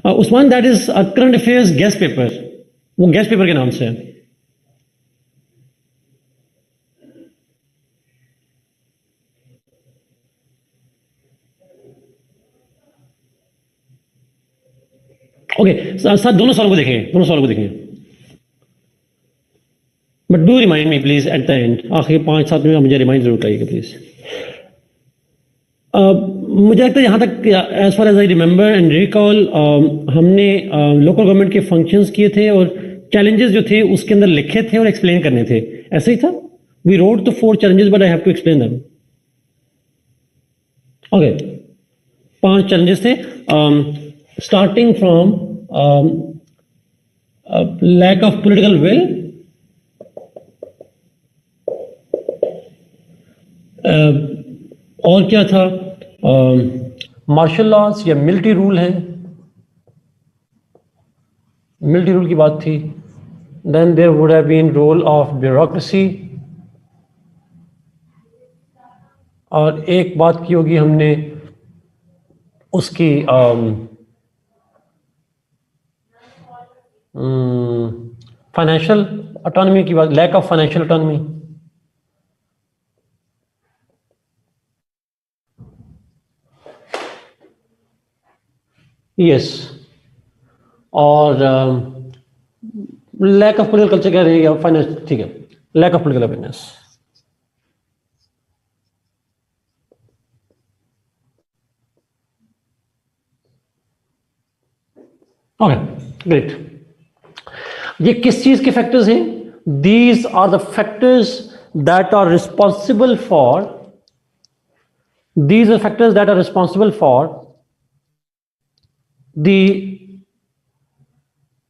Usman, that is current affairs guest paper, वो guest paper के नाम से है। ओके, सर दोनों सवालों को देखेंगे, दोनों सवालों को देखेंगे, but do remind me please at the end, आखिरी 5-7 मिनट मुझे रिमाइंड जरूर करिएगा प्लीज। मुझे लगता है यहाँ तक, as far as I remember and recall, हमने लोकल गवर्नमेंट के फंक्शंस किए थे और चैलेंजेस जो थे उसके अंदर लिखे थे और एक्सप्लेन करने थे, ऐसे ही था। We rode the 4 challenges but I have to explain them. Okay, 5 challenges थे, starting from lack of political will, और क्या था, मार्शल लॉज या मिलिट्री रूल है, मिलिट्री रूल की बात थी। Then there would have been role of bureaucracy, और एक बात की होगी हमने उसकी फाइनेंशियल ऑटोनॉमी की बात, lack of financial autonomy. Yes, और लैक ऑफ पॉलिटिकल कल्चर कह रहे हैं या फाइनेंस, ठीक है, lack of political awareness. Okay great. ये किस चीज के फैक्टर्स हैं? These are the factors that are responsible for, these are factors that are responsible for the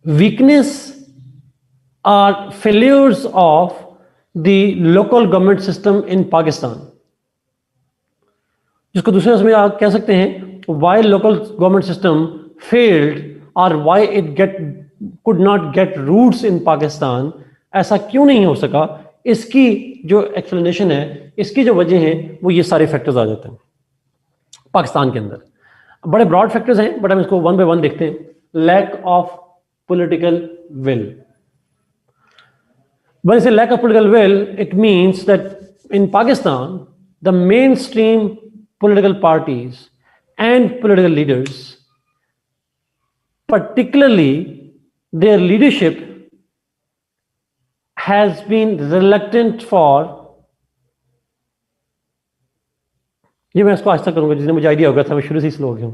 weakness or failures of the local government system in Pakistan, जिसको दूसरे में आप कह सकते हैं why local government system failed or why it could not get roots in Pakistan। ऐसा क्यों नहीं हो सका, इसकी जो एक्सप्लेनेशन है, इसकी जो वजह है, वो ये सारे फैक्टर्स आ जाते हैं पाकिस्तान के अंदर। बड़े ब्रॉड फैक्टर्स हैं बट हम इसको वन बाय वन देखते हैं। Lack of political will, when I say lack of political will, it means that in Pakistan the mainstream political parties and political leaders, particularly their leadership, has been reluctant for, ये मैं इसको आहिस्ता करूंगा, जिसने मुझे idea होगा था, मैं शुरू से ही स्लो हो गया हूं।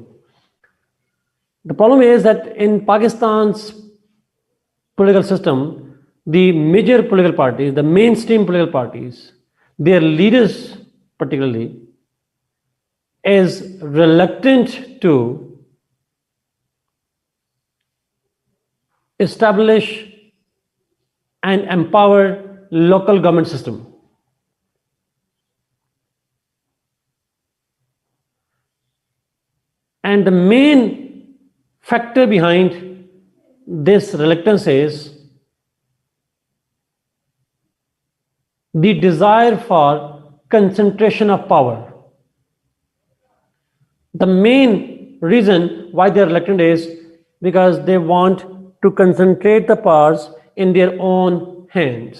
The problem is that in Pakistan's political system, the major political parties, the mainstream political parties, their leaders particularly, is reluctant to establish and empower local government system. And the main factor behind this reluctance is the desire for concentration of power. The main reason why they are reluctant is because they want to concentrate the powers in their own hands.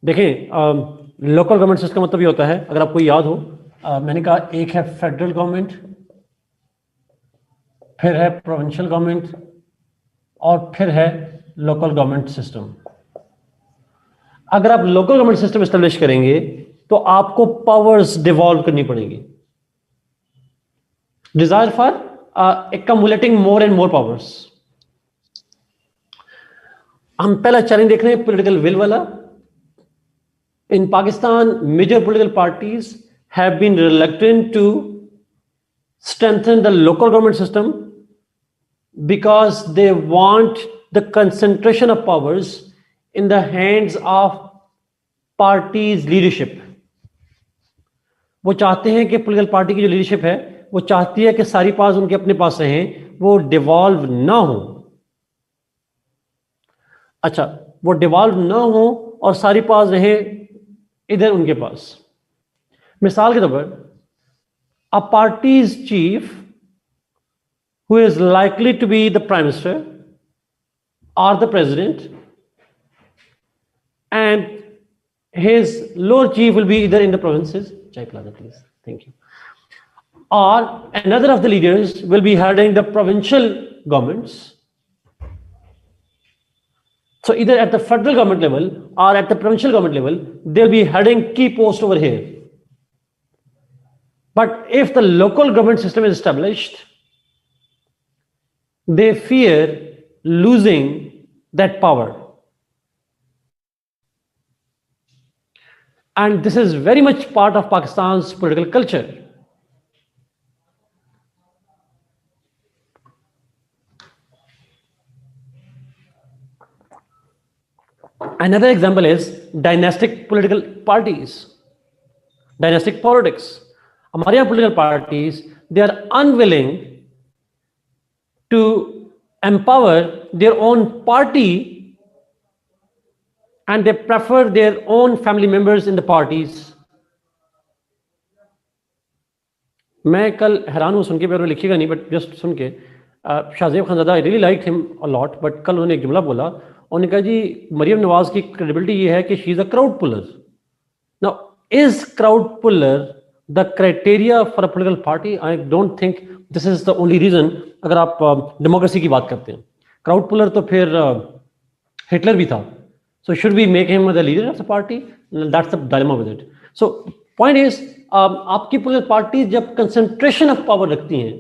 देखें, local government system मतलब ये होता है, अगर आपको याद हो, मैंने कहा एक है फेडरल गवर्नमेंट, फिर है प्रोविंशियल गवर्नमेंट, और फिर है लोकल गवर्नमेंट सिस्टम। अगर आप लोकल गवर्नमेंट सिस्टम एस्टेब्लिश करेंगे तो आपको पावर्स डिवॉल्व करनी पड़ेगी। Desire for accumulating more and more powers. हम पहला चैलेंज देख रहे हैं पॉलिटिकल विल वाला। In Pakistan, major political parties have been reluctant to strengthen the local government system because they want the concentration of powers in the hands of parties leadership. वो चाहते हैं कि पॉलिटिकल पार्टी की जो leadership है वो चाहती है कि सारी पावर्स उनके अपने पास रहें, वो डिवॉल्व ना हो। अच्छा, वो डिवॉल्व ना हो और सारी पावर्स रहे इधर उनके पास। मिसाल के तौर पर a party's chief who is likely to be the prime minister or the president, and his lower chief will be either in the provinces. Chai Plaza, please. Thank you. Or another of the leaders will be heading the provincial governments. So either at the federal government level or at the provincial government level, they'll be heading key posts over here. But if the local government system is established, they fear losing that power. And this is very much part of Pakistan's political culture. Another example is dynastic political parties, dynastic politics. हमारे यहाँ political parties, they are unwilling to empower their own party, and they prefer their own family members in the parties. मैं कल हैरान हूँ सुन के, पर लिखिएगा नहीं, बट जस्ट सुन के, Shahzeb Khanzada, I really like him a lot, but कल उन्होंने एक जुमला बोला, उन्होंने कहा जी मरियम नवाज की क्रेडिबिलिटी ये है कि she is a crowd puller. Now is crowd puller the criteria for a political party? I don't think this is the only reason. अगर आप डेमोक्रेसी की बात करते हैं, क्राउड पुलर तो फिर हिटलर भी था. So should we make him the leader of the party? That's the dilemma with it. So point is, आपकी पॉलिटिकल पार्टी जब कंसंट्रेशन ऑफ पावर रखती हैं,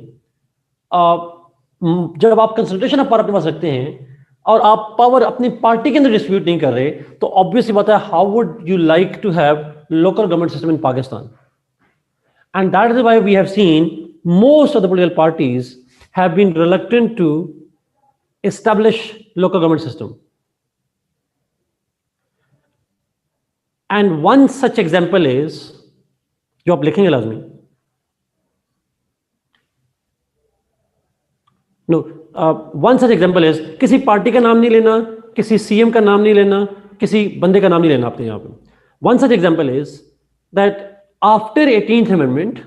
जब आप कंसंट्रेशन ऑफ पावर अपने पास रखते हैं और आप पावर अपनी पार्टी के अंदर डिस्ट्रीब्यूट नहीं कर रहे, तो ऑब्वियसली बात है, how would you like to have local government system in Pakistan? And that is why we have seen most of the political parties have been reluctant to establish local government system. And one such example is, जो आप लिखेंगे लाजमी, no, one such example is, किसी party का नाम नहीं लेना, किसी सीएम का नाम नहीं लेना, किसी बंदे का नाम नहीं लेना आपने यहाँ पे. One such example is that after 18th amendment,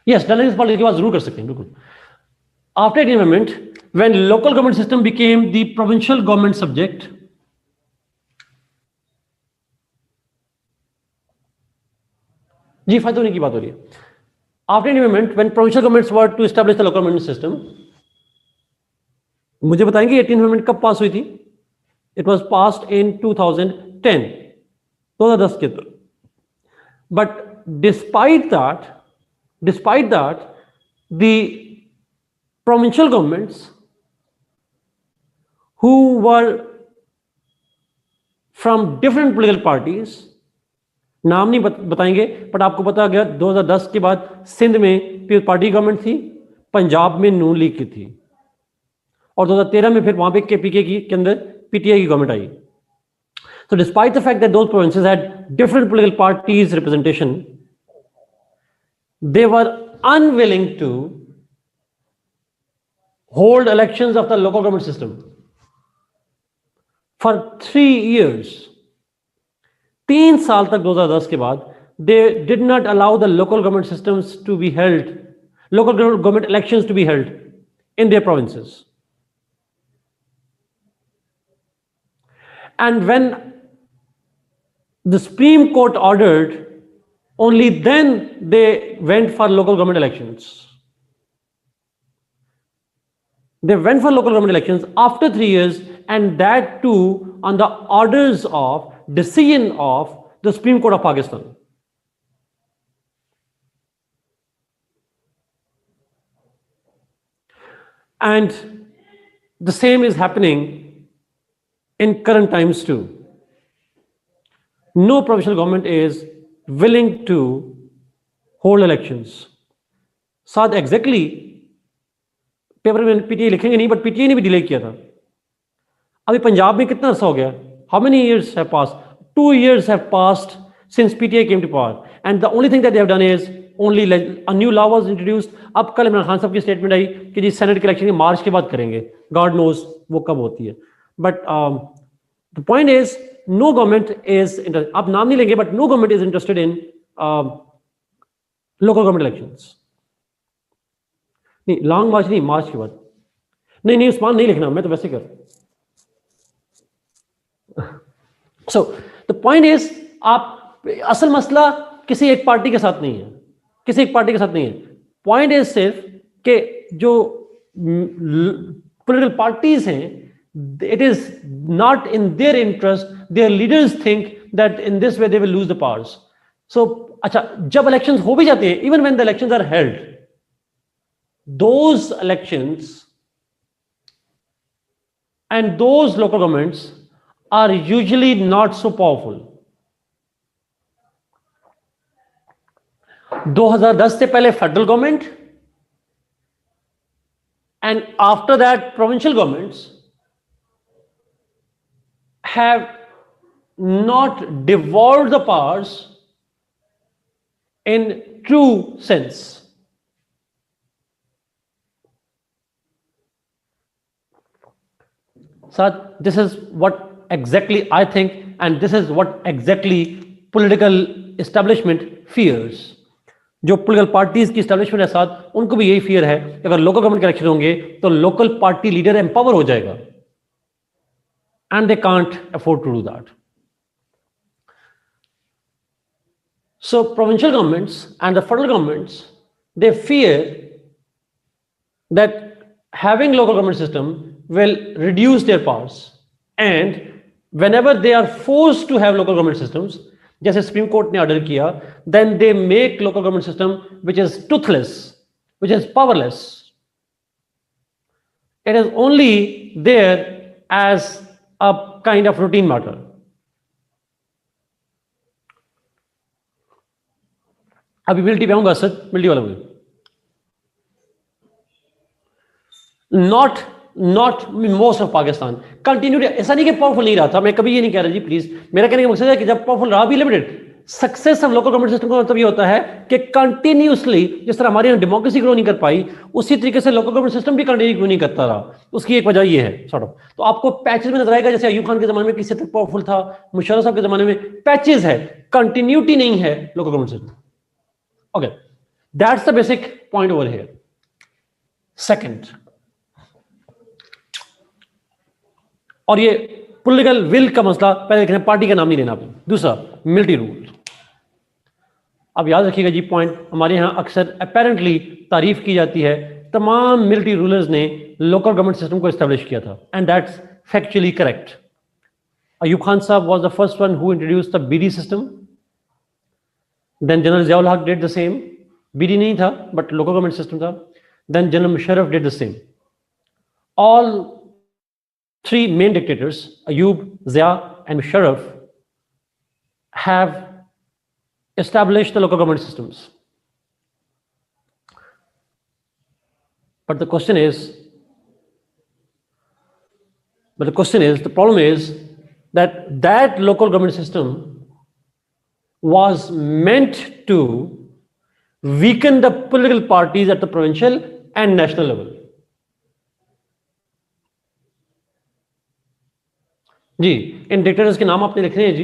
yes, dynamics politics की बात जरूर कर सकते हैं, बिल्कुल. After 18th amendment, when local government system became the provincial government subject, जी फायदा होने की बात हो रही है. After amendment, when provincial governments were to establish the local government system, मुझे बताएंगे 18th amendment कब पास हुई थी? It was passed in 2010, 2010 के अंदर. But despite that, the provincial governments who were from different political parties, नाम नहीं बताएंगे, बट आपको पता गया 2010 के बाद सिंध में पीपल्स पार्टी गवर्नमेंट थी, पंजाब में नून लीग की थी, और 2013 में फिर वहां पे केपीके की के अंदर पीटीआई की government I. So despite the fact that those provinces had different political parties representation, they were unwilling to hold elections of the local government system for 3 years. 3 साल तक 2010 के बाद they did not allow the local government systems to be held, local government elections to be held in their provinces. And when the Supreme Court ordered, only then they went for local government elections. They went for local government elections after 3 years, and that too on the orders of decision of the Supreme Court of Pakistan. And the same is happening in current times too. No provincial government is willing to hold elections. साथ exactly paper में PTI लिखेंगे नहीं, but PTI ने भी delay किया था. अभी पंजाब में कितना अर्सा हो गया? How many years have passed? 2 years have passed since PTI came to power, and the only thing that they have done is only a new law was introduced. अब कल इमरान खान साहब की स्टेटमेंट आई कि जी सेनेट के इलेक्शन के मार्च के बाद करेंगे. गॉड नोज वो कब होती है. but the point is no government is interested. आप नाम नहीं लेंगे, but no government is interested in local government elections. नहीं, लॉन्ग मार्च नहीं, मार्च की बात नहीं, नहीं उस्मान नहीं लिखना, मैं तो वैसे कर. So the point is, आप असल मसला किसी एक पार्टी के साथ नहीं है, किसी एक पार्टी के साथ नहीं है. पॉइंट इज सिर्फ कि जो पॉलिटिकल पार्टीज हैं, it is not in their interest, their leaders think that in this way they will lose the powers. So अच्छा, जब इलेक्शंस हो भी जाते हैं, even when the elections are held, those elections and those local governments are usually not so powerful. 2010 से पहले federal government and after that provincial governments have not devolved the powers in true sense. So this is what exactly I think, and this is what exactly political establishment fears. जो political parties की establishment है साथ, उनको भी यही fear है कि अगर लोकल गवर्नमेंट के इलेक्शन होंगे तो लोकल पार्टी लीडर एम्पावर हो जाएगा, and they can't afford to do that. So provincial governments and the federal governments, they fear that having local government system will reduce their powers, and whenever they are forced to have local government systems, जैसे supreme court ने order किया, then they make local government system which is toothless, which is powerless. It is only there as a kind of routine matter. अभी military पे आऊंगा sir, military वाला मुझे not most of Pakistan continue, ऐसा नहीं कि पावरफुल नहीं रहा था, मैं कभी ये नहीं कह रहा जी, प्लीज. मेरा कहने का मकसद है कि जब पावरफुल रहा भी limited, success of local government system का मतलब ये होता है कि कंटिन्यूअसली, जिस तरह हमारे यहाँ डेमोक्रेसी ग्रो नहीं कर पाई, उसी तरीके से लोकल गवर्नमेंट सिस्टम भी कंटिन्यू क्यों नहीं करता रहा. उसकी एक वजह ये है सॉर्ट ऑफ. तो आपको पैचेस में नजर आएगा, जैसे अयूब खान के जमाने में किसी तक पावरफुल था, मुशर्रफ साहब के जमाने में पैचेस है, कंटिन्यूटी नहीं है local government system. Okay, that's the basic point over here. Second, और ये पॉलिटिकल विल का मसला, पहले देखना, पार्टी का नाम नहीं लेना आपने. दूसरा, मिलिट्री रूल. अब याद रखिएगा जी पॉइंट, हमारे यहां अक्सर अपेरेंटली तारीफ की जाती है, तमाम मिलिट्री रूलर्स ने लोकल गवर्नमेंट सिस्टम को एस्टेब्लिश किया था, and that's factually correct. Ayub Khan साहब was the first one who introduced the BD system. Then general Ziaul Haq did the same. BD नहीं था बट लोकल गवर्नमेंट सिस्टम था. Then general Musharraf did the same. All three main dictators, Ayub, Zia, and Musharraf, have established the local government systems. But the question is, the problem is that local government system was meant to weaken the political parties at the provincial and national level. जी, इन dictators के नाम आपने लिखे हैं जी.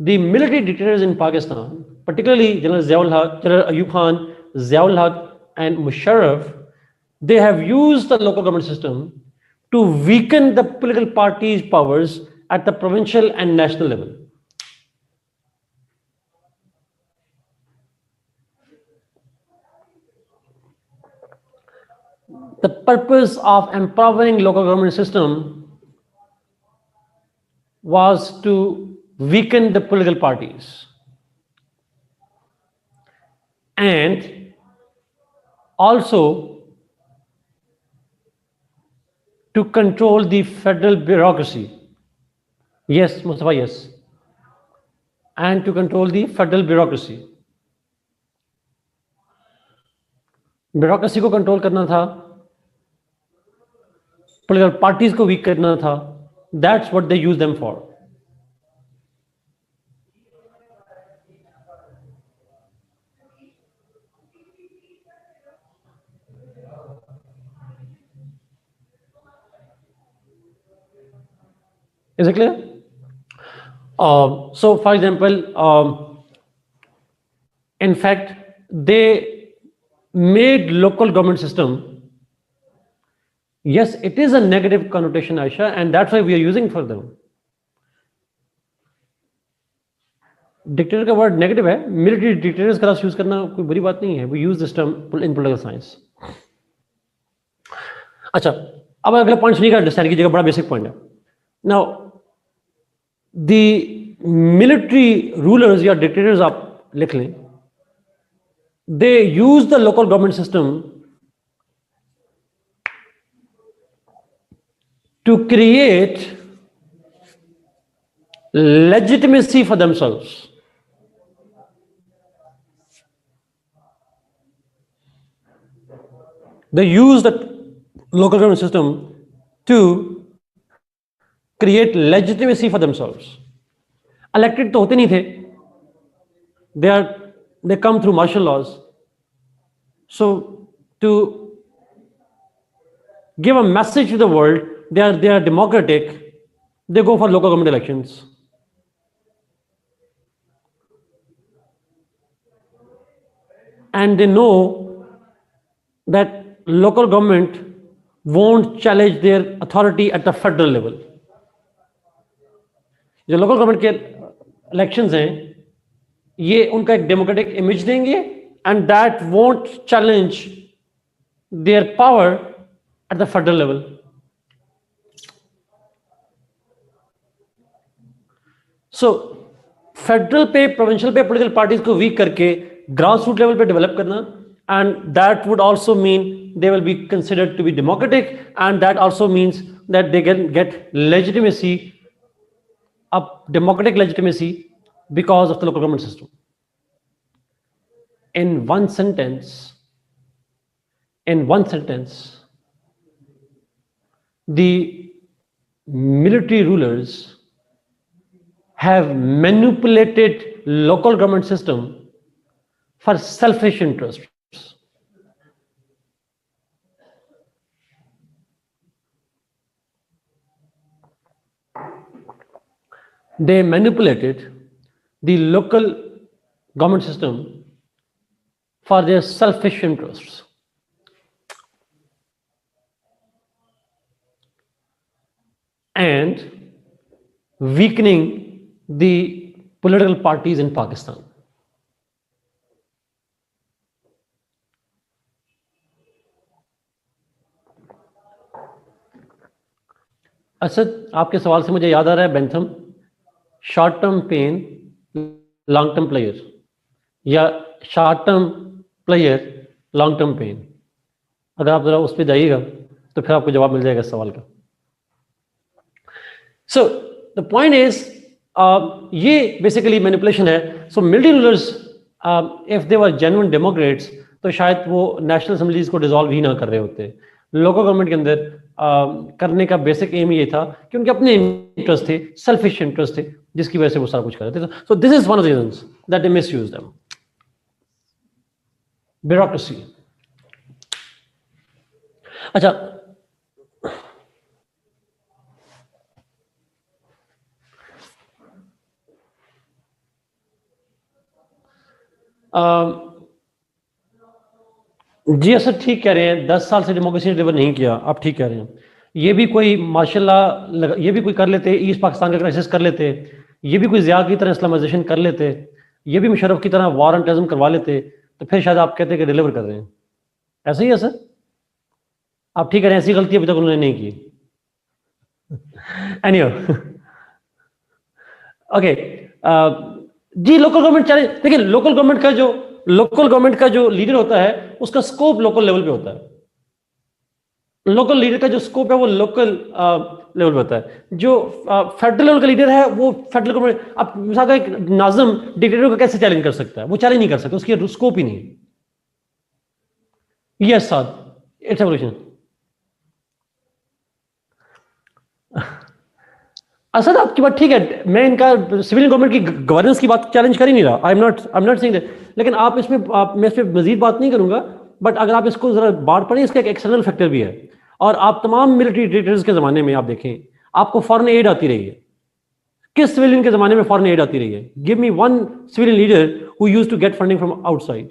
The military dictators in Pakistan, particularly General Ziaul Haq, General Ayub Khan, Ziaul Haq, and Musharraf, they have used the local government system to weaken the political parties' powers at the provincial and national level. The purpose of empowering local government system was to weaken the political parties and also to control the federal bureaucracy. Yes, Mustafa, yes. And to control the federal bureaucracy. Bureaucracy को control करना था, political parties को week करना था. That's what they use them for. Is it clear? So, for example, in fact, they made local government system. Yes, it is a negative connotation, Aisha, and that's why we are using for them. Dictator का word negative है, military dictators का use करना कोई बुरी बात नहीं है. We use this term in political science. अच्छा, अब अगला पॉइंट सुनिएगा, अंडरस्टैंड कीजिएगा, बड़ा बेसिक पॉइंट है. नाउ द मिलिट्री रूलर्स या डिक्टेटर्स आप लिख लें, they use the local government system to create legitimacy for themselves. They use the local government system to create legitimacy for themselves. Elected तो होते नहीं थे. They come through martial laws. So to give a message to the world, they are democratic. They go for local government elections. And they know that local government won't challenge their authority at the federal level. जो local government के elections हैं, ये उनका एक democratic image देंगे, and that won't challenge their power at the federal level. So federal पे, provincial पे political parties को weak करके grassroots level पे develop करना, and that would also mean they will be considered to be democratic, and that also means that they can get legitimacy, a democratic legitimacy, because of the local government system. In one sentence, the military rulers have manipulated local government system for selfish interests. They manipulated the local government system for their selfish interests. And weakening the political parties in Pakistan. Asad, आपके सवाल से मुझे याद आ रहा है Bentham, short term pain, long term pleasure, या short term pleasure, long term pain. अगर आप जरा उस पर जाइएगा तो फिर आपको जवाब मिल जाएगा इस सवाल का. सो द पॉइंट इज, ये बेसिकली मैनिपुलेशन है. So military rulers, if they were genuine democrats, तो शायद वो नेशनल असेंबलीज को डिसॉल्व ही ना कर रहे होते. लोकल गवर्नमेंट के अंदर करने का बेसिक एम ये था कि उनके अपने इंटरेस्ट थे, सेल्फिश इंटरेस्ट थे, जिसकी वजह से वो सारा कुछ कर रहे थे. सो this is one of the reasons that they misuse them. Bureaucracy. अच्छा, जी असर ठीक कह रहे हैं, 10 साल से डेमोक्रेसी ने डिलीवर नहीं किया. आप ठीक कह रहे हैं. ये भी कोई माशाल्लाह, ये भी कोई कर लेते, ईस्ट पाकिस्तान का क्राइसिस कर लेते, ये भी कोई ज़िया की तरह इस्लामाइजेशन कर लेते, ये भी मुशर्रफ की तरह वार ऑन टेररिज्म करवा लेते, तो फिर शायद आप कहते कि डिलीवर कर रहे हैं. ऐसा ही है सर? आप ठीक कह रहे हैं, ऐसी गलती अभी तक उन्होंने नहीं की. Anyway, okay. जी, लोकल गवर्नमेंट चैलेंज. देखिए, लोकल गवर्नमेंट का जो लीडर होता है, उसका स्कोप लोकल लेवल पे होता है. लोकल लीडर का जो स्कोप है वो लोकल लेवल पे होता है. जो फेडरल लेवल का लीडर है वो फेडरल गवर्नमेंट. अब मिसाल का एक नाज़िम डिक्टेटर को कैसे चैलेंज कर सकता है? वो चैलेंज नहीं कर सकता, उसकी स्कोप ही नहीं है. Yes sir, it's evolution. Asad, आपकी बात ठीक है. मैं इनका सिविल गवर्नमेंट की गवर्नेंस की बात चैलेंज कर ही नहीं रहा. I am not saying that. लेकिन आप इसमें, मैं इस पर मजीद बात नहीं करूंगा, बट अगर आप इसको जरा बात पढ़ें, इसका एक एक्सटर्नल फैक्टर भी है. और आप तमाम मिलिट्री डिक्टेटर्स के जमाने में आप देखें, आपको फॉरेन एड आती रही है. किस सिविलियन के जमाने में फॉरेन एड आती रही है? Give me one civilian leader who used to get funding from outside.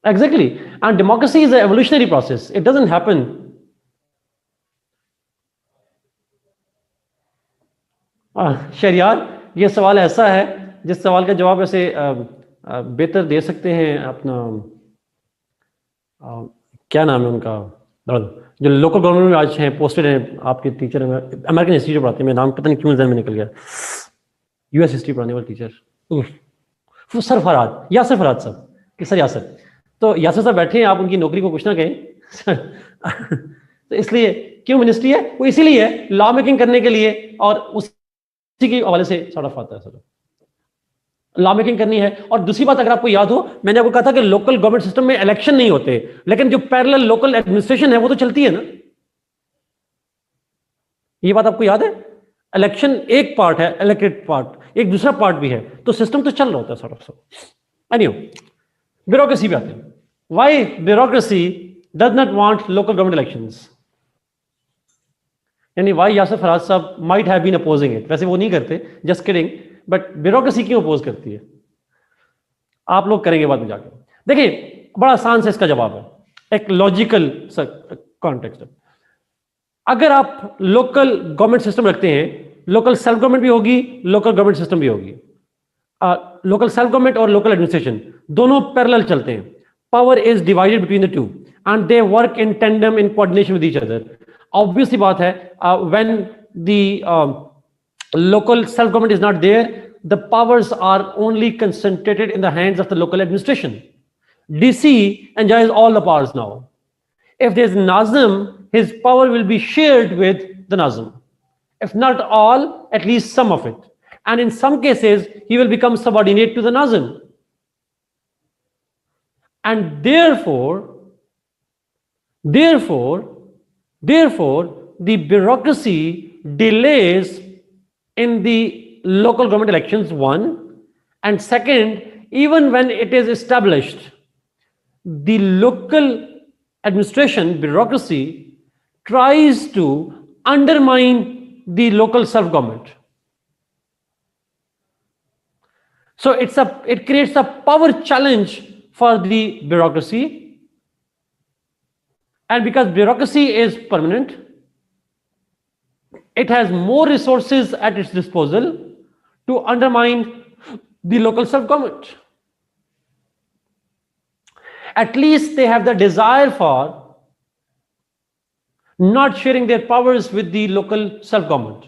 Exactly. And democracy is an evolutionary process. It doesn't happen. Shahryar, ये सवाल ऐसा है जिस सवाल का जवाब ऐसे बेहतर दे सकते हैं अपना क्या नाम है उनका, जो लोकल गवर्नमेंट में आज हैं, पोस्टेड हैं, आपके टीचर हैं, अमेरिकन हिस्ट्री जो पढ़ाते हैं, मेरा नाम पता नहीं क्यों जहन में निकल गया, यूएस हिस्ट्री पढ़ाने वाले टीचर, सर फरहाद, यासर फरहाद साहब, कि सर यासर, तो यासर साहब बैठे हैं, आप उनकी नौकरी को कुछ ना कहें. तो इसलिए क्यों मिनिस्ट्री है? वो इसीलिए है लॉ मेकिंग करने के लिए, और उसी के हवाले से सड़फ आता है सर, लॉ मेकिंग करनी है. और दूसरी बात, अगर आपको याद हो, मैंने आपको कहा था कि लोकल गवर्नमेंट सिस्टम में इलेक्शन नहीं होते, लेकिन जो पैरेलल लोकल एडमिनिस्ट्रेशन है वो तो चलती है ना. ये बात आपको याद है? इलेक्शन एक पार्ट है, इलेक्टेड पार्ट एक दूसरा पार्ट भी है, तो सिस्टम तो चल रहा होता है सर. एनीवे, ब्यूरोक्रेसी पे आते हैं. Why bureaucracy does not want local government elections? यानी why Yasir Faraz sahab might have been opposing it. वैसे वो नहीं करते, जस्ट किडिंग, बट ब्यूरोक्रेसी क्यों अपोज करती है? आप लोग करेंगे बाद में जाकर. देखिए, बड़ा आसान से इसका जवाब है, एक लॉजिकल कॉन्टेक्स्ट. अगर आप लोकल गवर्नमेंट सिस्टम रखते हैं, लोकल सेल्फ गवर्नमेंट भी होगी, लोकल गवर्नमेंट सिस्टम भी होगी. लोकल सेल्फ गवर्नमेंट और लोकल एडमिनिस्ट्रेशन दोनों पैरेलल चलते हैं. Power is divided between the two and they work in tandem, in coordination with each other. Obviously बात है, when the local self-government is not there, the powers are only concentrated in the hands of the local administration. DC enjoys all the powers now. If there's Nazim, his power will be shared with the Nazim. If not all, at least some of it. And in some cases, he will become subordinate to the Nazim. And therefore, the bureaucracy delays in the local government elections, one, and second, even when it is established, the local administration bureaucracy tries to undermine the local self-government. So it creates a power challenge for the bureaucracy, and because bureaucracy is permanent, it has more resources at its disposal to undermine the local self-government. At least they have the desire for not sharing their powers with the local self-government.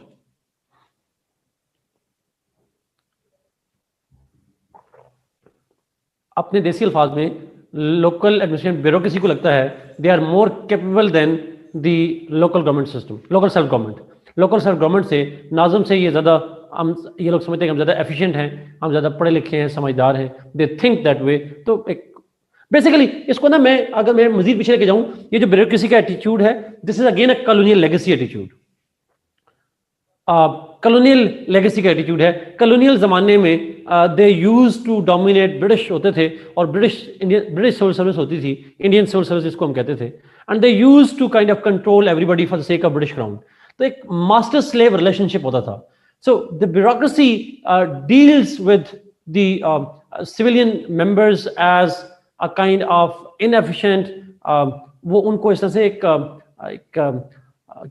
अपने देसी अल्फाज में local administration bureaucracy को लगता है they are more capable than the local government system, local self government. Local self government से, नाज़म से ये ज़्यादा, हम ये लोग समझते हैं कि हम ज़्यादा एफिशिएंट हैं, हम ज़्यादा पढ़े लिखे हैं, समझदार हैं, दे थिंक दैट वे. तो एक बेसिकली इसको ना, मैं अगर मैं मजीद पीछे लेके जाऊं, ये जो ब्यूरोक्रेसी का एटीट्यूड है, this is again a colonial legacy attitude. Colonial legacy का एटीट्यूड है. कॉलोनियल जमाने में दे यूज टू डोमिनेट, ब्रिटिश होते थे और ब्रिटिश सिविल सर्विस होती थी, इंडियन सिविल सर्विस इसको हम कहते थे, and they use to kind of control everybody for the sake of British crown. तो एक मास्टर स्लेव रिलेशनशिप होता था. So the bureaucracy deals with the civilian members as a kind of inefficient. वो उनको इस तरह से एक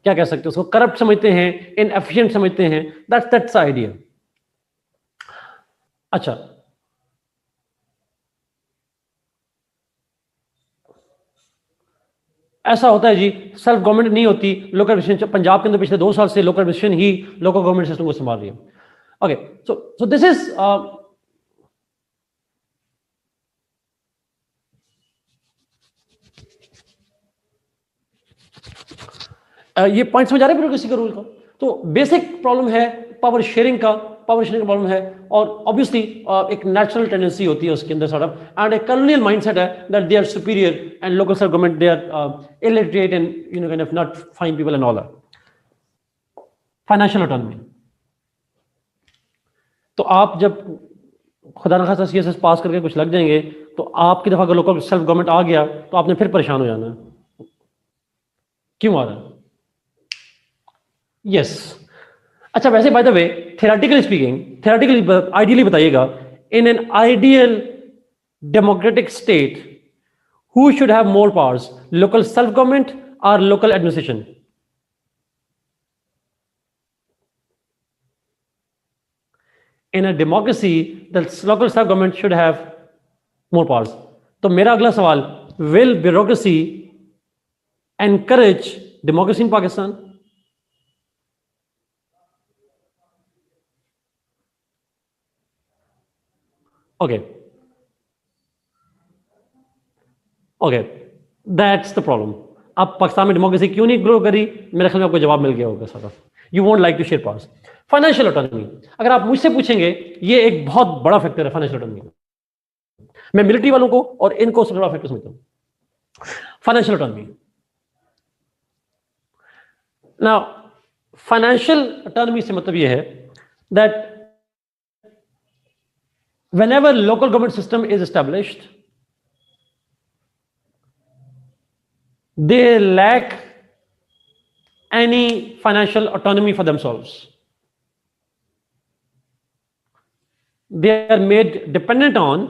क्या कह सकते हैं, उसको करप्ट समझते हैं, इनएफिशिएंट समझते हैं. That's the idea. अच्छा, ऐसा होता है जी, सेल्फ गवर्नमेंट नहीं होती, लोकल एडमिनिस्ट्रेशन. पंजाब के अंदर पिछले 2 साल से लोकल एडमिनिस्ट्रेशन ही लोकल गवर्नमेंट सिस्टम को संभाल रही है. ओके, सो दिस इज ये पॉइंट समझ आ रहे हैं ब्यूरोक्रेसी का रूल का. तो बेसिक प्रॉब्लम है पावर शेयरिंग का प्रॉब्लम है, और ऑब्वियसली एक नेचुरल टेंडेंसी होती है उसके अंदर सॉर्ट ऑफ, एंड एक कॉलोनियल माइंडसेट है that they are superior and local self government they are illiterate and you know kind of not fine people and all that. Financial autonomy. तो आप जब खुदा न खास्ता सीएसएस पास करके कुछ लग जाएंगे, तो आपकी दफा अगर लोकल सेल्फ गवर्नमेंट आ गया तो आपने फिर परेशान हो जाना है. क्यों आ रहा है? यस। अच्छा, वैसे by the way, theoretically ideally बताइएगा, in an ideal democratic state who should have more powers, local self government और local administration? In a democracy, the local self government should have more powers. तो मेरा अगला सवाल, will bureaucracy encourage democracy in Pakistan? Okay, that's the problem. अब पाकिस्तान में democracy क्यों नहीं grow करी? मेरे ख्याल में आपको जवाब मिल गया होगा सारा। You won't like to share powers. Financial autonomy, अगर आप मुझसे पूछेंगे, ये एक बहुत बड़ा फैक्टर है फाइनेंशियल ऑटोनॉमी। मैं मिलिट्री वालों को और इनको सबसे बड़ा फैक्टर समझता हूं, financial autonomy. Now financial autonomy से मतलब ये है that whenever local government system is established, they lack any financial autonomy for themselves. They are made dependent on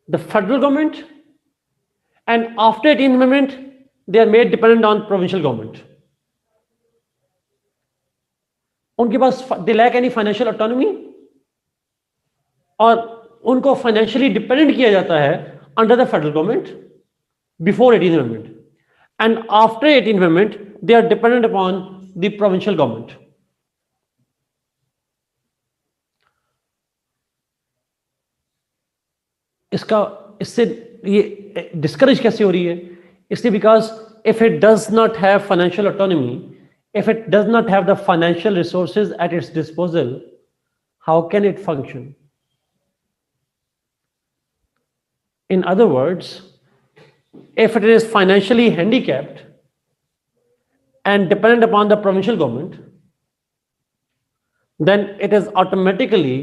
the federal government, and after 18th amendment, they are made dependent on provincial government. उनके पास they lack any financial autonomy, और उनको financially dependent किया जाता है under the federal government before 18th amendment, and after 18th amendment they are dependent upon the provincial government. इससे ये discourage कैसे हो रही है? इसलिए because if it does not have financial autonomy, if it does not have the financial resources at its disposal, how can it function? In other words, if it is financially handicapped and dependent upon the provincial government, then it is automatically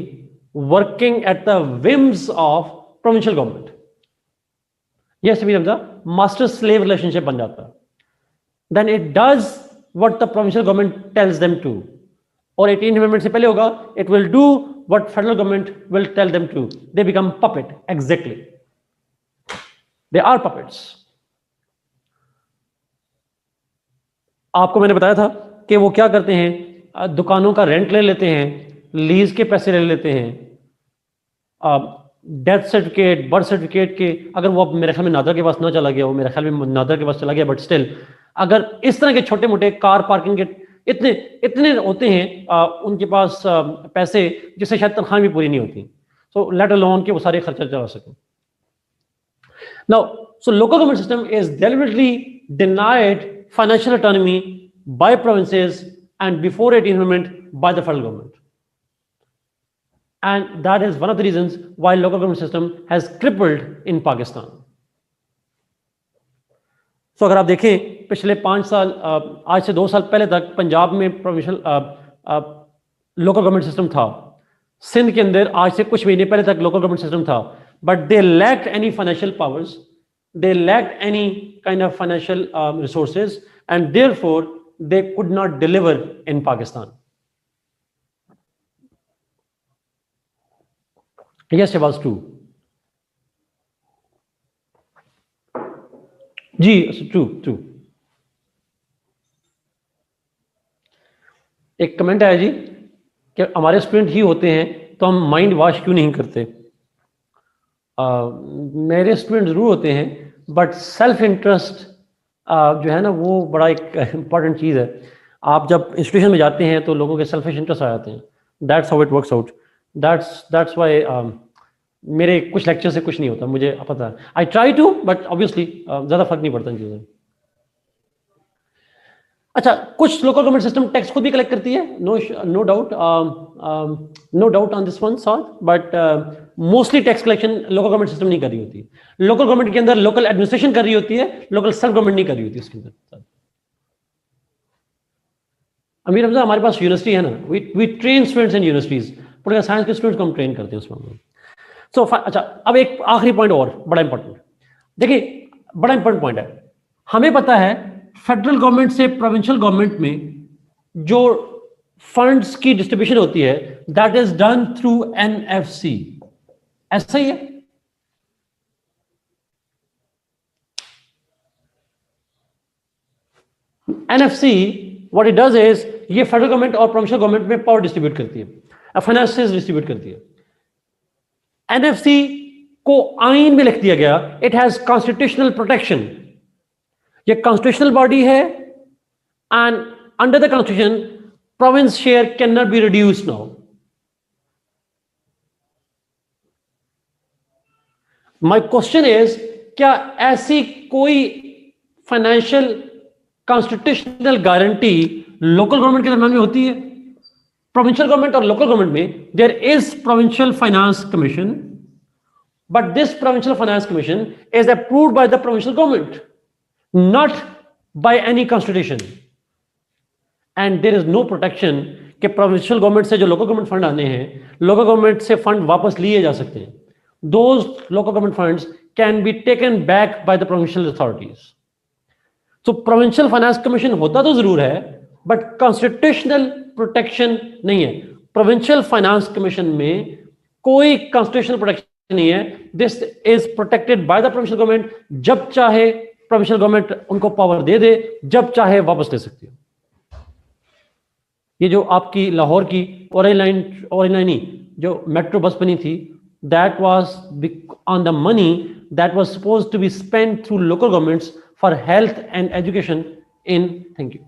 working at the whims of provincial government. Yes, we have the master-slave relationship बन जाता है. Then it does what the provincial government tells them to. और 18th amendment से पहले होगा, it will do what federal government will tell them to. They become puppet, exactly. They are puppets. आपको मैंने बताया था कि वो क्या करते हैं, दुकानों का रेंट ले लेते हैं, लीज के पैसे ले लेते हैं, डेथ सर्टिफिकेट, बर्थ सर्टिफिकेट के, अगर वो मेरे ख्याल में नादर के पास ना चला गया, वो मेरे ख्याल में नादर के पास चला गया, बट स्टिल अगर इस तरह के छोटे मोटे कार पार्किंग के इतने होते हैं उनके पास पैसे, जिससे शायद तनख्वाह भी पूरी नहीं होती, सो लेट अलोन के वो सारे खर्चा चला सकें। Now, so local government system is deliberately denied financial autonomy by provinces and before 18th amendment by the federal government. And that is one of the reasons why local government system has crippled in Pakistan. So अगर आप देखें पिछले 5 साल, आज से 2 साल पहले तक पंजाब में प्रोविंशियल लोकल गवर्नमेंट सिस्टम था, सिंध के अंदर आज से कुछ महीने पहले तक लोकल गवर्नमेंट सिस्टम था, but they lacked any financial powers, they lacked any kind of financial resources, and therefore they could not deliver in Pakistan. Yes, it was true. जी, true. एक कमेंट आया जी कि हमारे स्टूडेंट ही होते हैं तो हम माइंड वॉश क्यों नहीं करते? मेरे स्टूडेंट जरूर होते हैं, बट सेल्फ इंटरेस्ट जो है ना, वो बड़ा एक इंपॉर्टेंट चीज़ है। आप जब इंस्टीट्यूशन में जाते हैं तो लोगों के सेल्फिश इंटरेस्ट आ जाते हैं। That's how it works out. That's why मेरे कुछ लेक्चर से कुछ नहीं होता, मुझे पता है। I try to, but obviously ज़्यादा फर्क नहीं पड़ता इन चीज़ों में। अच्छा, कुछ लोकल गवर्नमेंट सिस्टम टैक्स खुद भी कलेक्ट करती है, no doubt on this one sort, but mostly tax collection local government system नहीं कर रही होती। लोकल गवर्नमेंट के अंदर लोकल एडमिनिस्ट्रेशन कर रही होती है, लोकल सेल्फ गवर्नमेंट नहीं कर रही होती उसके अंदर। अमीर हमजा, हमारे पास यूनिवर्सिटी है ना, we train students in universities, political science के स्टूडेंट्स को हम ट्रेन करते हैं उसमें। सो अच्छा, अब एक आखिरी पॉइंट और बड़ा इंपॉर्टेंट, देखिए बड़ा इंपॉर्टेंट पॉइंट है। हमें पता है फेडरल गवर्नमेंट से प्रोविंशियल गवर्नमेंट में जो फंड्स की डिस्ट्रीब्यूशन होती है that is done through NFC, ऐसा ही है। NFC what it does is, ये फेडरल गवर्नमेंट और प्रोविंशियल गवर्नमेंट में पावर डिस्ट्रीब्यूट करती है, फाइनेंसेस डिस्ट्रीब्यूट करती है। एनएफसी को आइन में लिख दिया गया, इट हैज कॉन्स्टिट्यूशनल प्रोटेक्शन, ये कॉन्स्टिट्यूशनल बॉडी है and under the constitution province share can not be reduce now. My question is, क्या ऐसी कोई financial constitutional guarantee local government के दरम्यान में होती है? प्रोविंशियल गवर्नमेंट और लोकल गवर्नमेंट में there is provincial finance commission, but this provincial finance commission is approved by the provincial government, not by any constitution, and there is no protection कि provincial government से जो local government fund आने हैं, local government से fund वापस लिए जा सकते हैं। Those local government funds can be taken back by the provincial authorities. So provincial finance commission होता तो जरूर है, but constitutional protection नहीं है। provincial finance commission में कोई constitutional protection नहीं है। This is protected by the provincial government, जब चाहे प्रोविंशियल गवर्नमेंट उनको पावर दे दे, जब चाहे वापस ले सकती है। ये जो आपकी लाहौर की ऑरेंज लाइन जो मेट्रो बस बनी थी, that was on the money that was supposed to be spent through local governments for health and education in, thank you,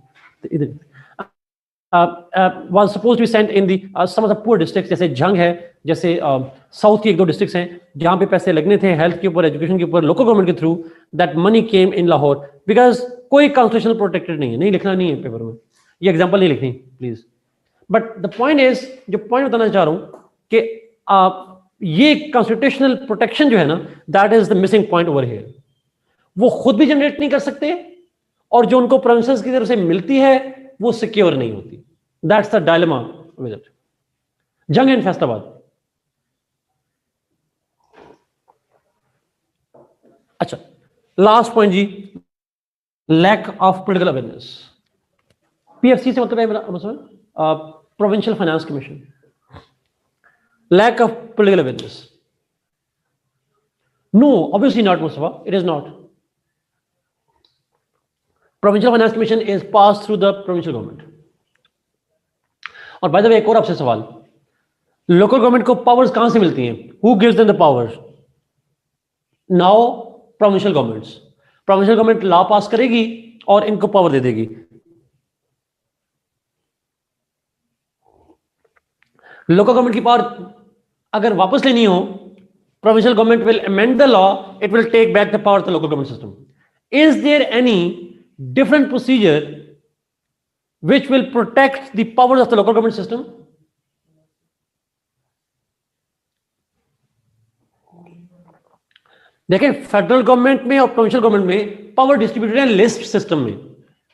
was supposed to be sent in the some of the poor districts, जैसे जंग है, जैसे south की एक दो districts हैं जहां पे पैसे लगने थे हेल्थ के ऊपर, एजुकेशन के ऊपर, लोकल गवर्नमेंट के through, that money came in Lahore because कोई कॉन्स्टिट्यूशनल प्रोटेक्टेड नहीं है, नहीं लिखना नहीं है पेपर में, ये एग्जांपल नहीं लिखनी please. But the point is, जो पॉइंट बताना चाह रहा हूं कि ये कॉन्स्टिट्यूशनल प्रोटेक्शन जो है ना, that is the missing point over here. वो खुद भी जनरेट नहीं कर सकते और जो उनको प्रोविंसेस की तरफ से मिलती है वो सिक्योर नहीं होती। That's the dilemma with it. Jhang and Faisalabad. अच्छा, लास्ट पॉइंट जी, lack of political awareness. PFC से मतलब है provincial finance commission. Lack of political awareness, no obviously not Mustafa, it is not. Provincial finance commission is pass through the provincial government. और by the way एक और आपसे सवाल, local government को powers कहां से मिलती हैं? Who gives them the powers? Now provincial governments. Provincial government law पास करेगी और इनको पावर दे देगी। लोकल गवर्नमेंट की पावर अगर वापस लेनी हो, provincial government will amend the law, it will take back the power of the local government system. Is there any different procedure which will protect the powers of the local government system? देखें, federal government में और provincial government में power distributed है list system में,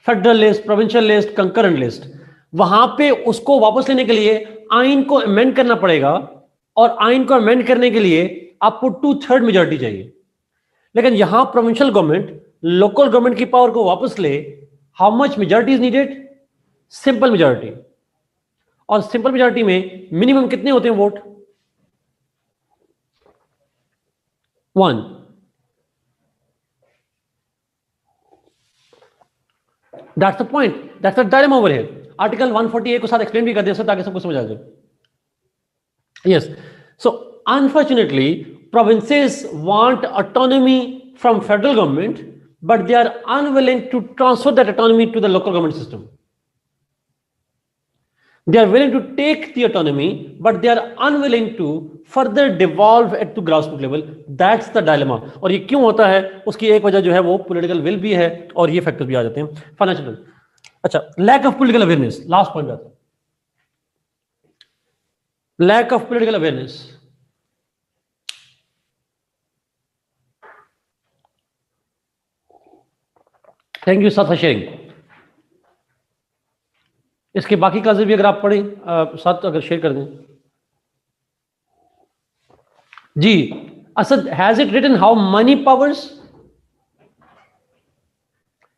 federal list, provincial list, concurrent list. वहां पे उसको वापस लेने के लिए आइन को अमेंड करना पड़ेगा और आइन को अमेंड करने के लिए आपको 2/3 मेजॉरिटी चाहिए। लेकिन यहां प्रोविंशियल गवर्नमेंट लोकल गवर्नमेंट की पावर को वापस ले, how much majority is needed? Simple majority. और सिंपल मेजॉरिटी में मिनिमम कितने होते हैं vote? 1। That's the point, that's the dilemma over here. Article 148 को साथ एक्सप्लेन भी कर दिया सर ताकि सबको समझ आ जाए। Yes, so unfortunately provinces want autonomy from federal government, but they are unwilling to transfer that autonomy to the local government system. They are willing to take the autonomy, but they are unwilling to further devolve it to grassroots level. That's the dilemma. और ये क्यों होता है? उसकी एक वजह जो है वो political will भी है और ये फैक्टर्स भी आ जाते हैं, फाइनेंशियल। अच्छा, lack of political awareness, last point आता है। lack of political awareness. Thank you sir for sharing. इसके बाकी क्लासेस भी अगर आप पढ़ें साथ अगर शेयर कर दें जी। Asad, has it written how many powers?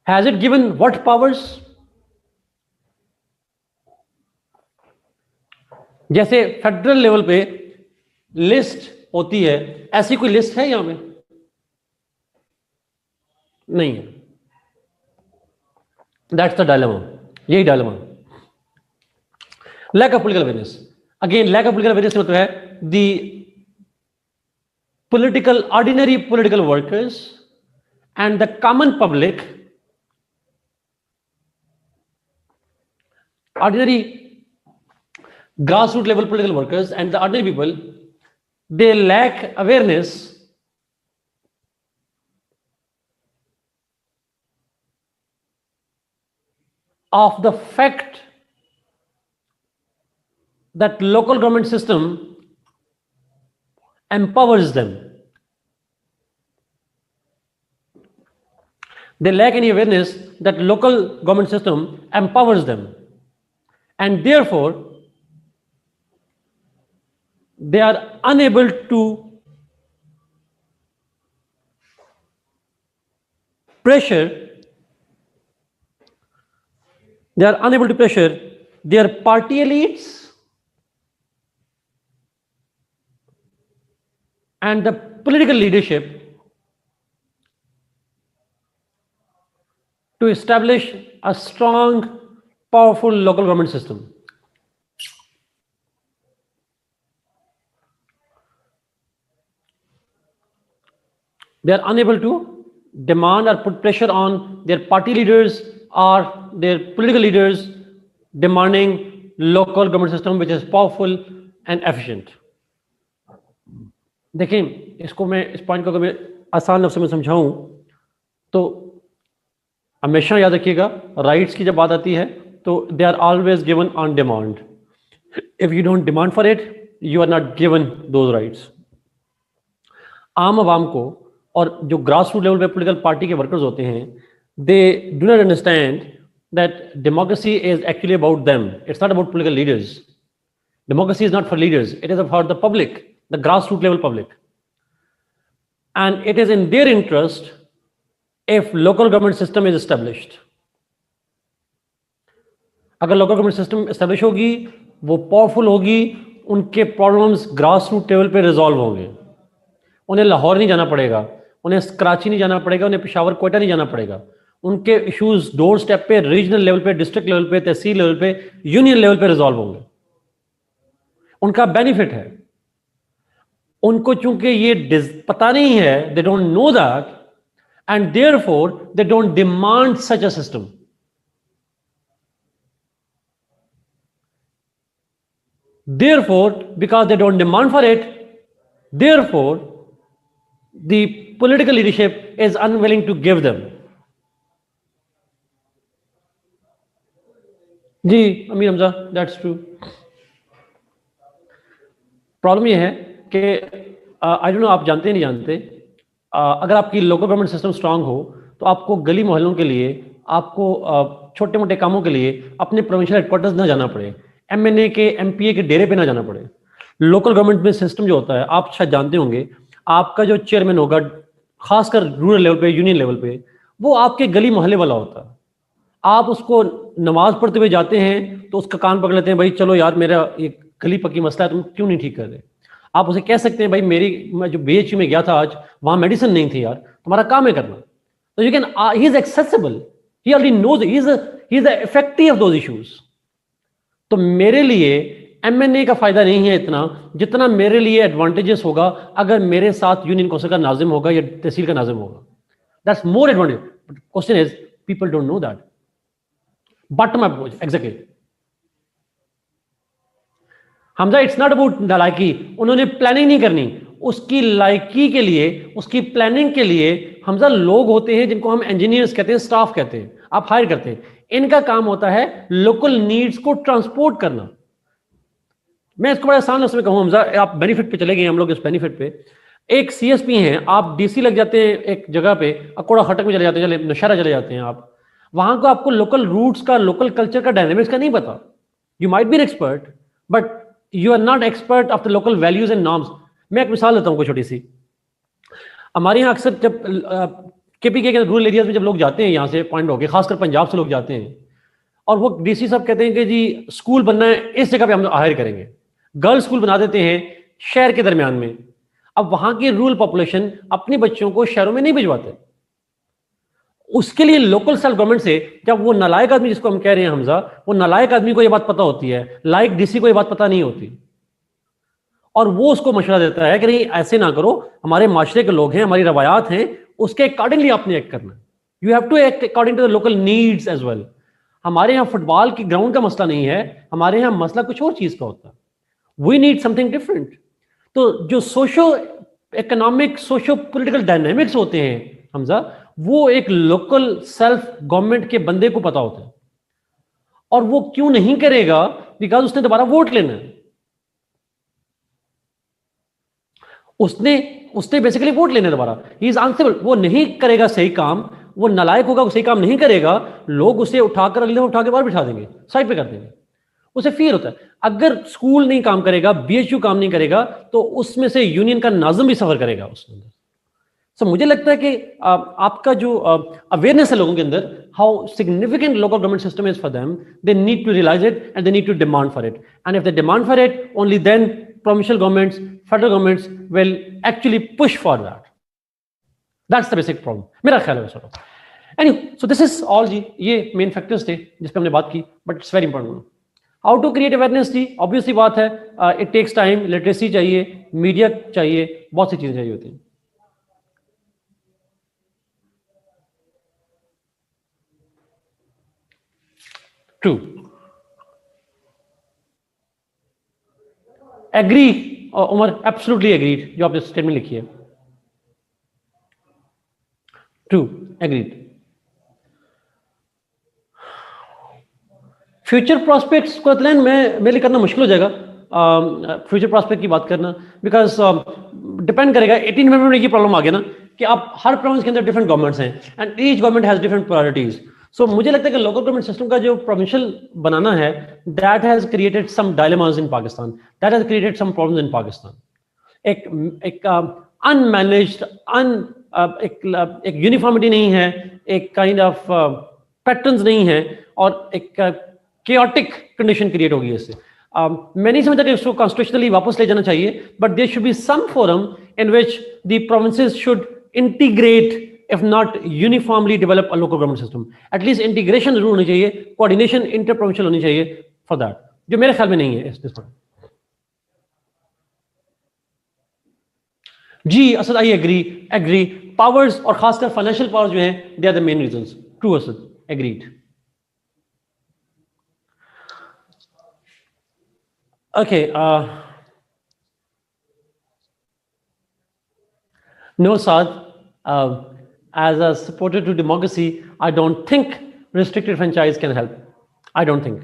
Has it given what powers? जैसे फेडरल लेवल पे लिस्ट होती है, ऐसी कोई लिस्ट है यहां में? नहीं है. That's the dilemma. यही dilemma. Lack of political awareness. Again lack of political awareness मतलब है the political, ordinary political workers and the common public, ordinary grassroots level political workers and the ordinary people, they lack awareness of the fact that local government system empowers them. They lack any awareness that local government system empowers them, and therefore they are unable to pressure their party elites and the political leadership to establish a strong, powerful local government system. They are unable to demand or put pressure on their party leaders or their political leaders demanding local government system which is powerful and efficient. देखिए, इसको मैं इस point को अगर मैं आसान लफ्ज़ में समझाऊं तो हमेशा याद रखिएगा, राइट्स की जब बात आती है तो they are always given on demand. If you don't demand for it, you are not given those rights. आम आवाम को और जो ग्रास रूट लेवल पे पॉलिटिकल पार्टी के वर्कर्स होते हैं, they do not understand that democracy is actually about them. It's not about political leaders. Democracy is not for leaders, it is for the public, the grassroots level public, and it is in their interest if local government system is established. अगर local government system establish होगी, वो powerful होगी, उनके problems grassroots level पे resolve होंगे. उन्हें लाहौर नहीं जाना पड़ेगा, उन्हें कराची नहीं जाना पड़ेगा, उन्हें पेशावर कोयटा नहीं जाना पड़ेगा. उनके इश्यूज डोर स्टेप पे, रीजनल लेवल पे, डिस्ट्रिक्ट लेवल पे, तहसील लेवल पे, यूनियन लेवल पे रिजॉल्व होंगे. उनका बेनिफिट है. उनको चूंकि ये पता नहीं है, they don't know that, and therefore they don't demand such a system. Therefore, because they don't demand for it, therefore the political leadership is unwilling to give them. Ji Amir Hamza, that's true. Problem ये है कि I don't know आप जानते नहीं जानते, अगर आपकी local government system strong हो तो आपको गली मोहल्लों के लिए, आपको छोटे मोटे कामों के लिए अपने प्रोविंशियल हेडक्वार्टर्स ना जाना पड़े, एमएनए के एमपीए के डेरे पे ना जाना पड़े. लोकल गवर्नमेंट में सिस्टम जो होता है, आप शायद जानते होंगे, आपका जो चेयरमैन होगा खासकर रूरल लेवल पे, यूनियन लेवल पे, वो आपके गली मोहल्ले वाला होता है. आप उसको नमाज पढ़ते हुए जाते हैं तो उसका कान पकड़ लेते हैं, भाई चलो यार मेरा ये गली पक्की मसला है, तुम क्यों नहीं ठीक कर रहे. आप उसे कह सकते हैं, भाई मैं जो बीएचयू में गया था आज, वहां मेडिसिन नहीं थी यार, तुम्हारा काम है करना. तो you can, he is accessible, he already knows, he is the effective of those issues. तो मेरे लिए एमएनए का फायदा नहीं है इतना जितना मेरे लिए एडवांटेजेस होगा अगर मेरे साथ यूनियन काउंसिल का नाजिम होगा या तहसील का नाजिम होगा. That's more advantage. Question is, people don't know that. Bottom up exactly. Hamza, it's not about लायकी. उन्होंने प्लानिंग नहीं करनी. उसकी लायकी के लिए, उसकी प्लानिंग के लिए हमजा लोग होते हैं जिनको हम इंजीनियर्स कहते हैं, स्टाफ कहते हैं, आप हायर करते हैं. इनका काम होता है लोकल नीड्स को ट्रांसपोर्ट करना. मैं इसको बड़ा आसान लफ्ज़ में कहूँ हमजा, आप बेनिफिट पे चले गए, हम लोग इस बेनिफिट पे. एक सीएसपी हैं, आप डीसी लग जाते हैं एक जगह पे, अकोड़ा खटक में चले जाते हैं, नौशहरा चले जाते हैं आप, वहां को आपको लोकल रूट्स का, लोकल कल्चर का, डायनेमिक्स का नहीं पता. You might be an expert but you are not expert of the local values and norms. मैं एक मिसाल देता हूँ कोई छोटी सी. हमारे यहाँ अक्सर जब केपीके के रूरल एरियाज में जब लोग जाते हैं यहाँ से पॉइंट होके, खासकर पंजाब से लोग जाते हैं, और वो डीसी साहब कहते हैं कि जी स्कूल बनना है, इस जगह पे हम हायर करेंगे, गर्ल्स स्कूल बना देते हैं शहर के दरमियान में। अब वहां की रूरल पॉपुलेशन अपने बच्चों को शहरों में नहीं भिजवाते। उसके लिए लोकल सेल्फ गवर्नमेंट से, जब वो नालायक आदमी जिसको हम कह रहे हैं हमजा, वो नालायक आदमी को ये बात पता होती है, लाइक डीसी को ये बात पता नहीं होती, और वो उसको मशवरा देता है कि नहीं ऐसे ना करो, हमारे माशरे के लोग हैं, हमारी रवायात हैं, उसके अकॉर्डिंगली आपने एक्ट करना है। You have to act according to the local needs as well. हमारे यहाँ फुटबॉल की ग्राउंड का मसला नहीं है, हमारे यहाँ मसला कुछ और चीज का होता है। We need something different. तो जो socio economic socio political dynamics होते हैं हमजा, वो एक लोकल सेल्फ गवर्नमेंट के बंदे को पता होता है। और वो क्यों नहीं करेगा? बिकॉज उसने दोबारा वोट लेना है। उसने बेसिकली वोट लेने दोबारा, ही इज आंसरेबल। वो नहीं करेगा सही काम, वो नालायक होगा, वो सही काम नहीं करेगा, लोग उसे उठाकर अगले दिन उठा के बाहर बिठा देंगे, साइड पे कर देंगे। उसे फील होता है अगर स्कूल नहीं काम करेगा, बीएचयू काम नहीं करेगा, तो उसमें से यूनियन का नाज़म भी सफर करेगा उसके अंदर। सो मुझे लगता है कि आपका जो अवेयरनेस है लोगों के अंदर, how significant local government system is for them, they need to realize it and they need to demand for it, and if they demand for it, only then provincial governments, federal governments will actually push for that. That's the basic problem. मेरा ख्याल है sir. Anyway, so this is all जी, ये main factors थे जिस पे हमने बात की, but it's very important. How to create awareness ji, obviously बात है, it takes time, literacy चाहिए, media चाहिए, बहुत सी चीजें चाहिए होती हैं। True. Agree Umar, absolutely agreed, जो आपने स्टेटमेंट लिखी है। True, agreed. फ्यूचर प्रोस्पेक्ट्स को मैं मेरे लिए करना मुश्किल हो जाएगा, फ्यूचर प्रोस्पेक्ट की बात करना, बिकॉज डिपेंड करेगा। 18 नवंबर में ये प्रॉब्लम आ गया ना कि आप हर प्रोविंस के अंदर डिफरेंट गवर्नमेंट्स हैं and each government has different priorities. So मुझे लगता है कि लोकल गवर्नमेंट सिस्टम का जो प्रोविंशियल बनाना है, that has created some dilemmas in Pakistan, that has created some problems in Pakistan. एक अनमैनेज्ड एक यूनिफॉर्मिटी नहीं है, एक काइंड ऑफ पैटर्न्स नहीं है, और एक chaotic कंडीशन क्रिएट होगी इससे। मैं नहीं समझता कि इसको कॉन्स्टिट्यूशनली वापस ले जाना चाहिए, but there should be some forum in which the provinces should integrate, if not uniformly develop a local government system. At least integration जरूर होनी चाहिए, coordination inter-provincial होनी चाहिए for that, जो मेरे ख्याल में नहीं है इस पर। जी असद, आई एग्री पावर्स और खासकर फाइनेंशियल पावर्स जो हैं, they are the main reasons. True Asad, agreed. Okay, no Saad, as a supporter to democracy, I don't think restricted franchise can help. I don't think.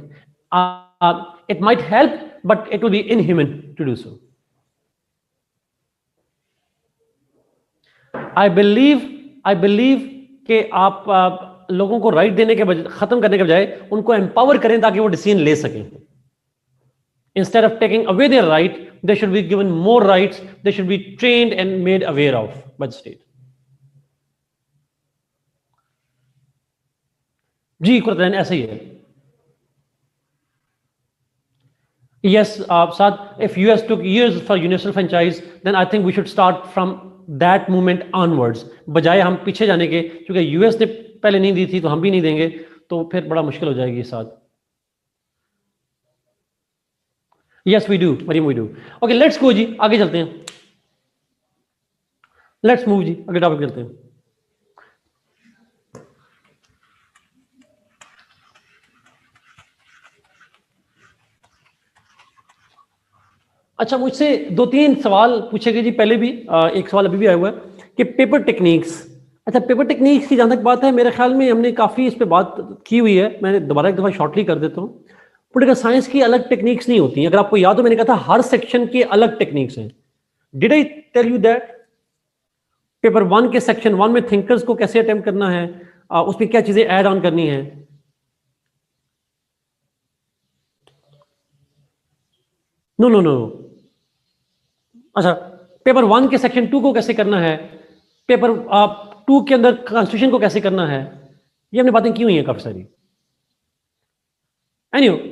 It might help, but it will be inhuman to do so. I believe कि आप लोगों को right देने के बजाय, खत्म करने के बजाय उनको एम्पावर करें ताकि वो डिसीजन ले सकें। Instead of taking away their right, they should be given more rights. They should be trained and made aware of by the state. जी कुरतन ऐसा ही है। Yes, Saad, if US took years for universal franchise, then I think we should start from that moment onwards. बजाय हम पीछे जाने के, क्योंकि US ने पहले नहीं दी थी तो हम भी नहीं देंगे, तो फिर बड़ा मुश्किल हो जाएगी साथ। Yes, we do, Mariam, we do. Okay, let's go जी, आगे चलते हैं। Let's move जी, अगले टॉपिक चलते हैं। अच्छा, मुझसे 2-3 सवाल पूछे गए जी पहले भी, एक सवाल अभी भी आया हुआ है कि पेपर टेक्निक्स। अच्छा, पेपर टेक्निक्स की जहाँ तक बात है, मेरे ख्याल में हमने काफ़ी इस पर बात की हुई है। मैं दोबारा एक दफ़ा शॉर्टली कर देता हूँ। पॉलिटिकल साइंस की अलग टेक्निक्स नहीं होती। अगर आपको याद हो, मैंने कहा था हर सेक्शन की अलग टेक्निक्स हैं। Did I tell you that? Paper 1 के सेक्शन 1 में थिंकर्स को कैसे अटेम्प्ट करना है, उसमें क्या चीजें ऐड ऑन करनी है। नो। अच्छा, पेपर 1 के सेक्शन 2 को कैसे करना है, पेपर 2 के अंदर कॉन्स्टिट्यूशन को कैसे करना है, ये हमने बातें की हुई हैं काफी सारी। एनीवे,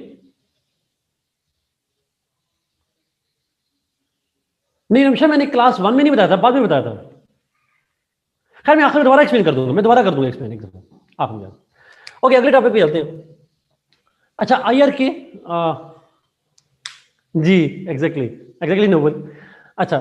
नहीं रमशा, मैंने क्लास 1 में नहीं बताया था, बाद में बताया था। खैर मैं आखिर में दोबारा एक्सप्लेन कर दूंगा, मैं दोबारा कर दूंगा एक्सप्लेन एकदम आप समझा। ओके, अगले टॉपिक पे चलते हैं। अच्छा, आईआर के जी, एग्जैक्टली नोबल। अच्छा,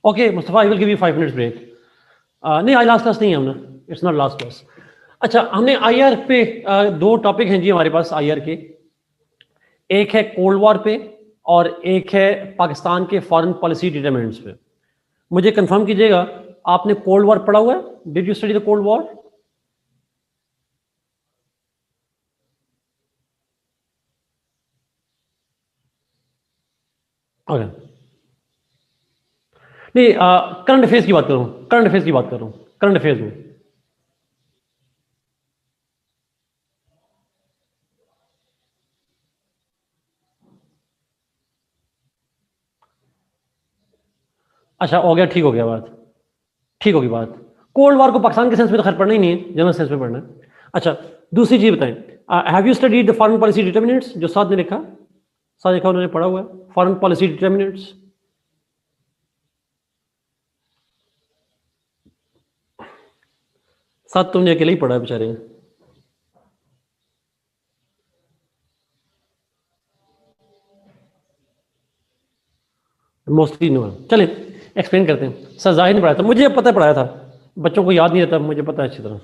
okay Mustafa, I will give you 5 minutes break. नहीं, आज लास्ट क्लास नहीं है हमने, इट्स नॉट लास्ट क्लास। अच्छा, हमने आईआर पे 2 टॉपिक हैं जी हमारे पास आईआर के। एक है कोल्ड वॉर पे और एक है पाकिस्तान के फॉरेन पॉलिसी डिटरमिनेंट्स पे। मुझे कंफर्म कीजिएगा, आपने कोल्ड वॉर पढ़ा हुआ है? Did you study the cold war? Okay, नहीं, करंट अफेयर्स की बात कर रहा हूँ, करंट अफेयर्स की बात कर रहा हूँ, करंट अफेयर्स में। अच्छा, हो गया, ठीक हो गया बात, ठीक होगी बात। कोल्ड वॉर को पाकिस्तान के सेंस में तो खैर पढ़ना ही नहीं है, जनरल सेंस में पढ़ना है। अच्छा, दूसरी चीज बताएं, have you studied the foreign policy determinants? जो साथ में लिखा, साथ लिखा उन्होंने पढ़ा हुआ है, फॉरेन पॉलिसी डिटरमिनेंट्स। साथ तुमने अकेले ही पढ़ा है बेचारे, मोस्टली नो है। चले एक्सप्लेन करते हैं। सर जाहिर ने पढ़ाया था, मुझे पता है पढ़ाया था, बच्चों को याद नहीं रहता, मुझे पता है अच्छी तरह।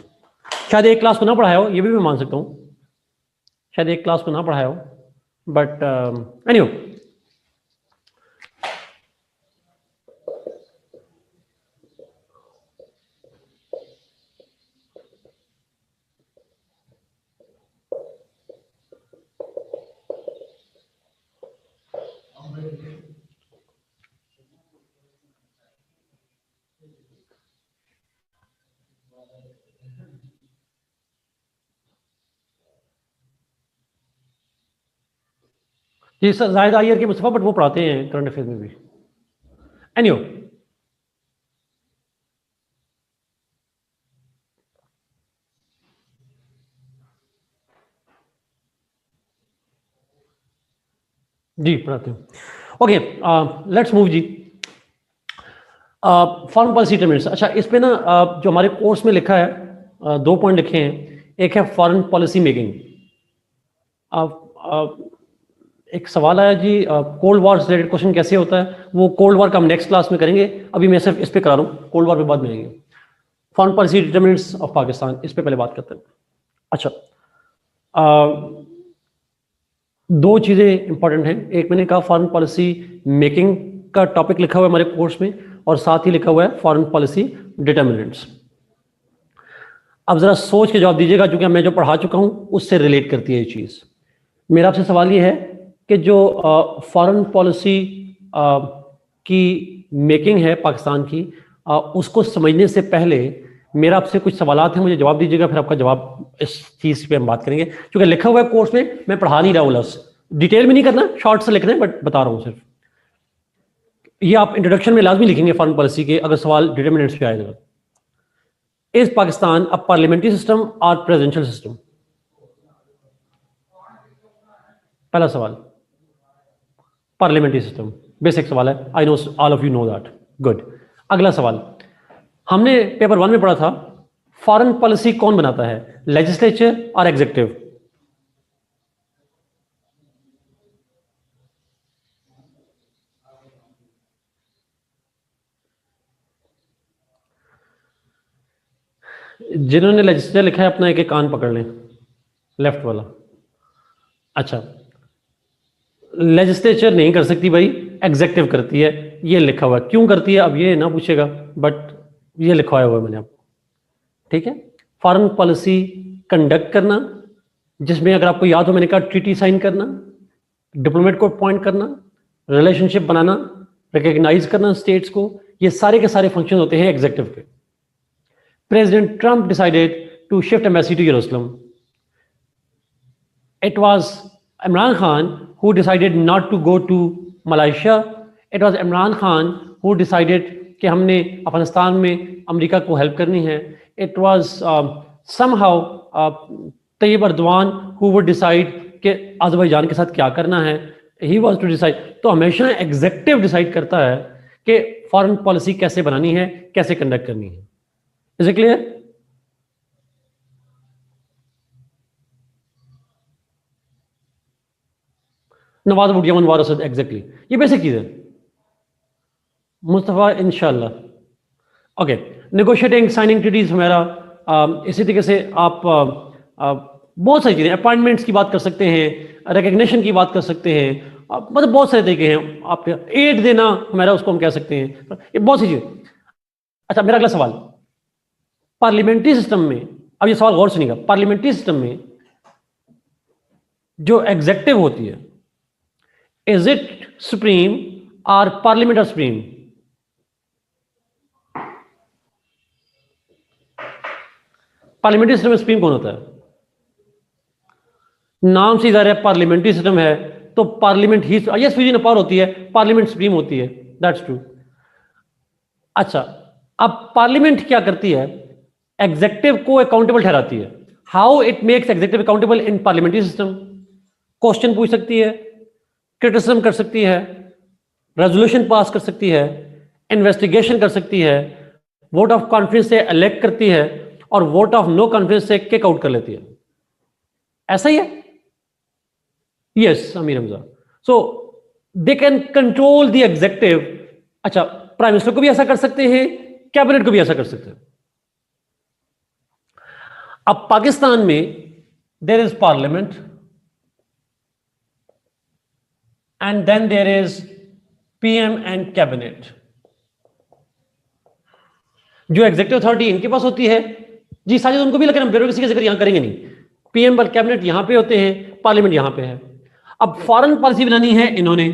शायद एक क्लास को ना पढ़ाया हो, ये भी मैं मान सकता हूँ, शायद एक क्लास को ना पढ़ाया हो, बट एनीवे। जी सर, जाहिद आयर के मुस्तफा, बट वो पढ़ाते हैं करंट अफेयर में भी। एनीवे, जी पढ़ाते हैं। ओके, लेट्स मूव जी। Foreign policy determinants. अच्छा, इस पे ना जोहमारे कोर्स में लिखा है, 2 पॉइंट लिखे हैं। एक है फॉरेन पॉलिसी मेकिंग। एक सवाल आया जी, कोल्ड वॉर से रिलेटेड क्वेश्चन कैसे होता है, वो कोल्ड वॉर का हम नेक्स्ट क्लास में करेंगे, अभी मैं सिर्फ इस पे करा रहा हूँ, कोल्ड वॉर पे बाद में आएंगे। Foreign policy determinants of Pakistan, इस पे पहले बात करते हैं। अच्छा, 2 चीज़ें इंपॉर्टेंट हैं। एक मैंने कहा फॉरेन पॉलिसी मेकिंग का टॉपिक लिखा हुआ है हमारे कोर्स में, और साथ ही लिखा हुआ है फॉरेन पॉलिसी डिटरमिनेंट्स। अब जरा सोच के जवाब दीजिएगा, क्योंकि मैं जो पढ़ा चुका हूं उससे रिलेट करती है ये चीज़। मेरा आपसे सवाल ये है कि जो फॉरेन पॉलिसी की मेकिंग है पाकिस्तान की, उसको समझने से पहले मेरा आपसे कुछ सवालात हैं, मुझे जवाब दीजिएगा, फिर आपका जवाब इस चीज़ पे हम बात करेंगे। क्योंकि लिखा हुआ है कोर्स में, मैं पढ़ा नहीं रहा हूँ, लफ्स डिटेल में नहीं करना, शॉर्ट से लिखना है, बट बता रहा हूँ सिर्फ। ये आप इंट्रोडक्शन में लाजमी लिखेंगे फॉरेन पॉलिसी के, अगर सवाल डिटरमिनेंट्स पे आएगा। Is Pakistan a parliamentary system और प्रेसिडेंशियल सिस्टम? पहला सवाल, पार्लियामेंट्री सिस्टम, बेसिक सवाल है, I know all of you know that, good. अगला सवाल, हमने पेपर 1 में पढ़ा था, फॉरेन पॉलिसी कौन बनाता है, लेजिस्लेचर और एग्जीक्यूटिव? जिन्होंने लेजिस्लेचर लिखा है अपना एक एक कान पकड़ लें, लेफ्ट वाला। अच्छा, लेजिस्लेचर नहीं कर सकती भाई, एग्जीक्यूटिव करती है, ये लिखा हुआ है। क्यों करती है अब ये ना पूछेगा, बट ये लिखवाया हुआ है मैंने आपको, ठीक है। फॉरेन पॉलिसी कंडक्ट करना, जिसमें अगर आपको याद हो मैंने कहा ट्रीटी साइन करना, डिप्लोमेट को अपॉइंट करना, रिलेशनशिप बनाना, रिकग्नाइज करना स्टेट्स को, ये सारे के सारे फंक्शन होते हैं एग्जीक्यूटिव के। President Trump decided to shift embassy to Jerusalem. It was Imran Khan who decided not to go to Malaysia. It was Imran Khan who decided कि हमने अफगानिस्तान में अमेरिका को हेल्प करनी है. It was somehow Tayyip Erdogan who would decide कि Azerbaijan के साथ क्या करना है. He was to decide. तो हमेशा एग्जीक्यूटिव डिसाइड करता है कि फॉरेन पॉलिसी कैसे बनानी है, कैसे कंडक्ट करनी है. Is it clear? Nawaz would Yemen war Asad, exactly ये बेसिक चीज है. मुस्तफा इंशाल्लाह. ओके, नेगोशिएटिंग साइनिंग ट्रीटीज हमारा इसी तरीके से आप बहुत सारी चीजें, अपॉइंटमेंट्स की बात कर सकते हैं, रिकग्निशन की बात कर सकते हैं, मतलब बहुत सारे तरीके हैं. आप एड देना हमारा, उसको हम कह सकते हैं, ये बहुत सी चीजें. अच्छा, मेरा अगला सवाल, पार्लियामेंट्री सिस्टम में, अब ये सवाल गौर सुनिएगा, पार्लियामेंट्री सिस्टम में जो एग्जेक्टिव होती है, इज इट सुप्रीम और parliament or supreme? Parliamentary system में सुप्रीम कौन होता है? नाम से ज़ाहिर है पार्लियामेंट्री सिस्टम है, तो पार्लियामेंट ही, यस फ्यूजन पावर होती है, पार्लियामेंट सुप्रीम होती है, दैट्स ट्रू. अच्छा, अब पार्लियामेंट क्या करती है? एग्जेक्टिव को अकाउंटेबल ठहराती है. How it makes executive accountable in parliamentary system? Question पूछ सकती है, क्रिटिसिज्म कर सकती है, रेजोल्यूशन पास कर सकती है, इन्वेस्टिगेशन कर सकती है, वोट ऑफ कॉन्फिडेंस से इलेक्ट करती है, और वोट ऑफ नो कॉन्फिडेंस से किक आउट कर लेती है. ऐसा ही है? Yes Amir Hamza. So they can control the executive. अच्छा, प्राइम मिनिस्टर को भी ऐसा कर सकते हैं, कैबिनेट को भी ऐसा कर सकते हैं. अब पाकिस्तान में there is parliament and then there is PM and cabinet. जो एग्जीक्यूटिव अथॉरिटी इनके पास होती है जी, साजिद उनको भी, लेकिन हम ब्यूरोक्रेसी का जिक्र यहां करेंगे नहीं. पीएम और कैबिनेट यहां पे होते हैं, पार्लियामेंट यहां पे है. अब फॉरेन पॉलिसी बनानी है इन्होंने,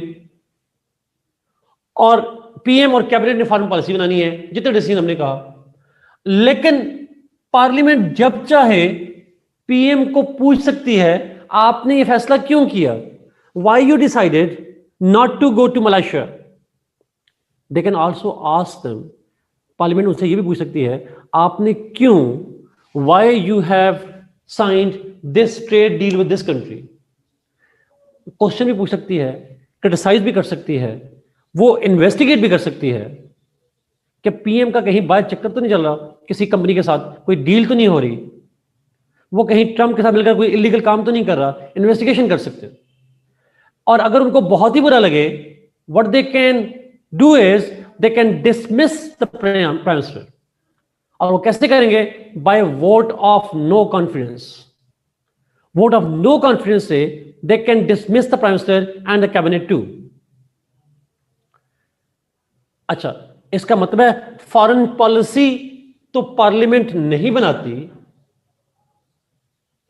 और पीएम और कैबिनेट ने फॉरेन पॉलिसी बनानी है, जितने डिसीजन हमने कहा. लेकिन पार्लियामेंट जब चाहे पीएम को पूछ सकती है, आपने ये फैसला क्यों किया? Why you decided not to go to Malaysia? They can also ask them. Parliament उनसे ये भी पूछ सकती है, आपने क्यों, why you have signed this trade deal with this country? Question भी पूछ सकती है, क्रिटिसाइज भी कर सकती है, वो इन्वेस्टिगेट भी कर सकती है कि पीएम का कहीं बाय चक्कर तो नहीं चल रहा, किसी कंपनी के साथ कोई डील तो नहीं हो रही, वो कहीं ट्रंप के साथ मिलकर कोई इलीगल काम तो नहीं कर रहा. इन्वेस्टिगेशन कर सकते हैं. और अगर उनको बहुत ही बुरा लगे, what they can do is they can dismiss the prime minister. और वो कैसे करेंगे? By vote of no confidence. Vote of no confidence से they can dismiss the prime minister and the cabinet too. अच्छा, इसका मतलब है फॉरेन पॉलिसी तो पार्लियामेंट नहीं बनाती,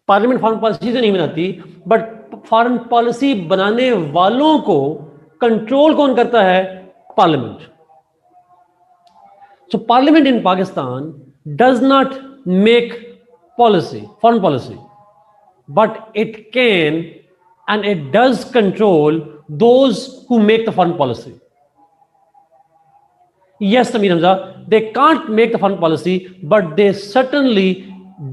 पार्लियामेंट फॉरेन पॉलिसी तो नहीं बनाती, बट फॉरेन पॉलिसी बनाने वालों को कंट्रोल कौन करता है? Parliament. So Parliament in Pakistan does not make policy, foreign policy, but it can and it does control those who make the foreign policy. Yes, Amir Hamza, they can't make the foreign policy, but they certainly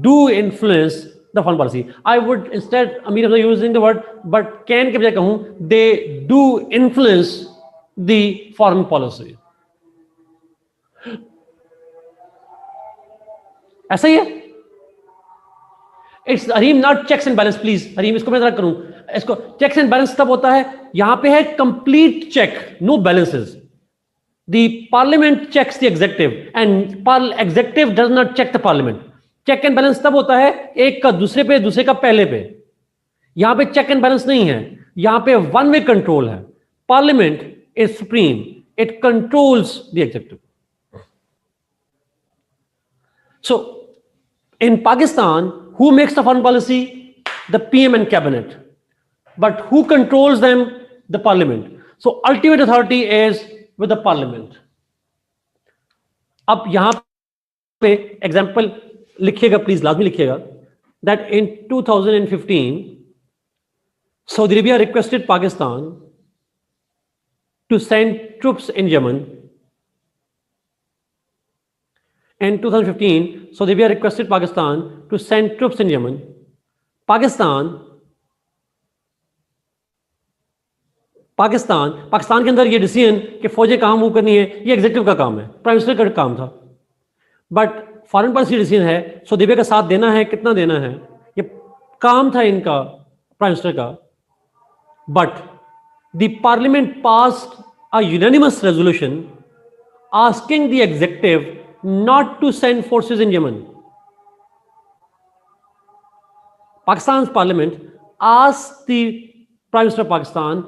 do influence the foreign policy. I would instead, Amir Hamza, using the word, but can के बजाय कहूं, they do influence the foreign policy. ऐसा ही है. It's Hareem not checks and balance. Please Hareem, इसको मैं जरा करूं, इसको चेक्स एंड बैलेंस तब होता है, यहां पे है complete check, no balances. The parliament checks the executive and executive does not check the parliament. Check and balance तब होता है एक का दूसरे पे, दूसरे का पहले पे. यहां पे चेक एंड बैलेंस नहीं है, यहां पे वन वे कंट्रोल है. Parliament is supreme, it controls the executive. So in Pakistan, who makes the foreign policy? The PM and cabinet. But who controls them? The parliament. So ultimate authority is with the parliament. अब यहां पे example लिखिएगा please, लाजमी लिखिएगा, that in 2015 Saudi Arabia requested Pakistan to send troops in Yemen. In 2015, Saudi Arabia requested Pakistan to send troops in Yemen. Pakistan के अंदर ये decision कि फौजें कहाँ मूव करनी है, ये एग्जीक्यूटिव का काम है, प्राइम मिनिस्टर का काम था। बट फॉरेन पॉलिसी डिसीजन है, सऊदी अरब का साथ देना है, कितना देना है, ये काम था इनका, प्राइम मिनिस्टर का। But the parliament passed a unanimous resolution asking the executive not to send forces in Yemen. Pakistan's parliament asked the Prime Minister of Pakistan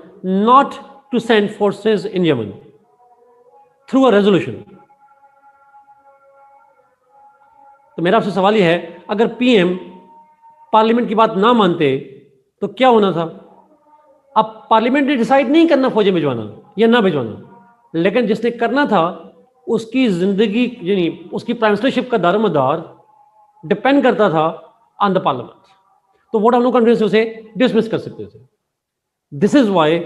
not to send forces in Yemen through a resolution. तो मेरा आपसे सवाल यह है, अगर PM parliament की बात ना मानते तो क्या होना था? अब पार्लियामेंट ने डिसाइड नहीं करना फौजें भिजवाना या ना भिजवाना, लेकिन जिसने करना था उसकी जिंदगी यानी उसकी प्राइम मिनिस्टरशिप का दारोमदार डिपेंड करता था ऑन द पार्लियामेंट। तो वोट हम लोग कॉन्फ्रेंस से उसे डिसमिस कर सकते थे। This is why.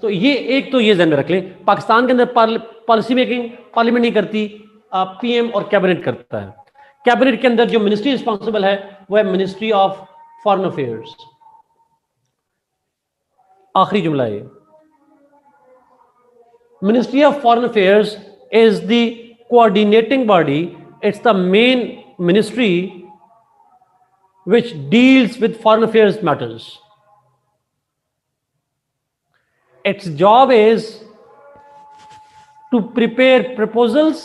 तो ये एक तो ये ध्यान में रख लें, पाकिस्तान के अंदर पॉलिसी मेकिंग पार्लियामेंट नहीं करती, पीएम और कैबिनेट करता है। कैबिनेट के अंदर जो मिनिस्ट्री रिस्पॉन्सिबल है वो है मिनिस्ट्री ऑफ फॉरेन अफेयर्स। आखिरी जुमला है, ministry of foreign affairs is the coordinating body, it's the main ministry which deals with foreign affairs matters. Its job is to prepare proposals.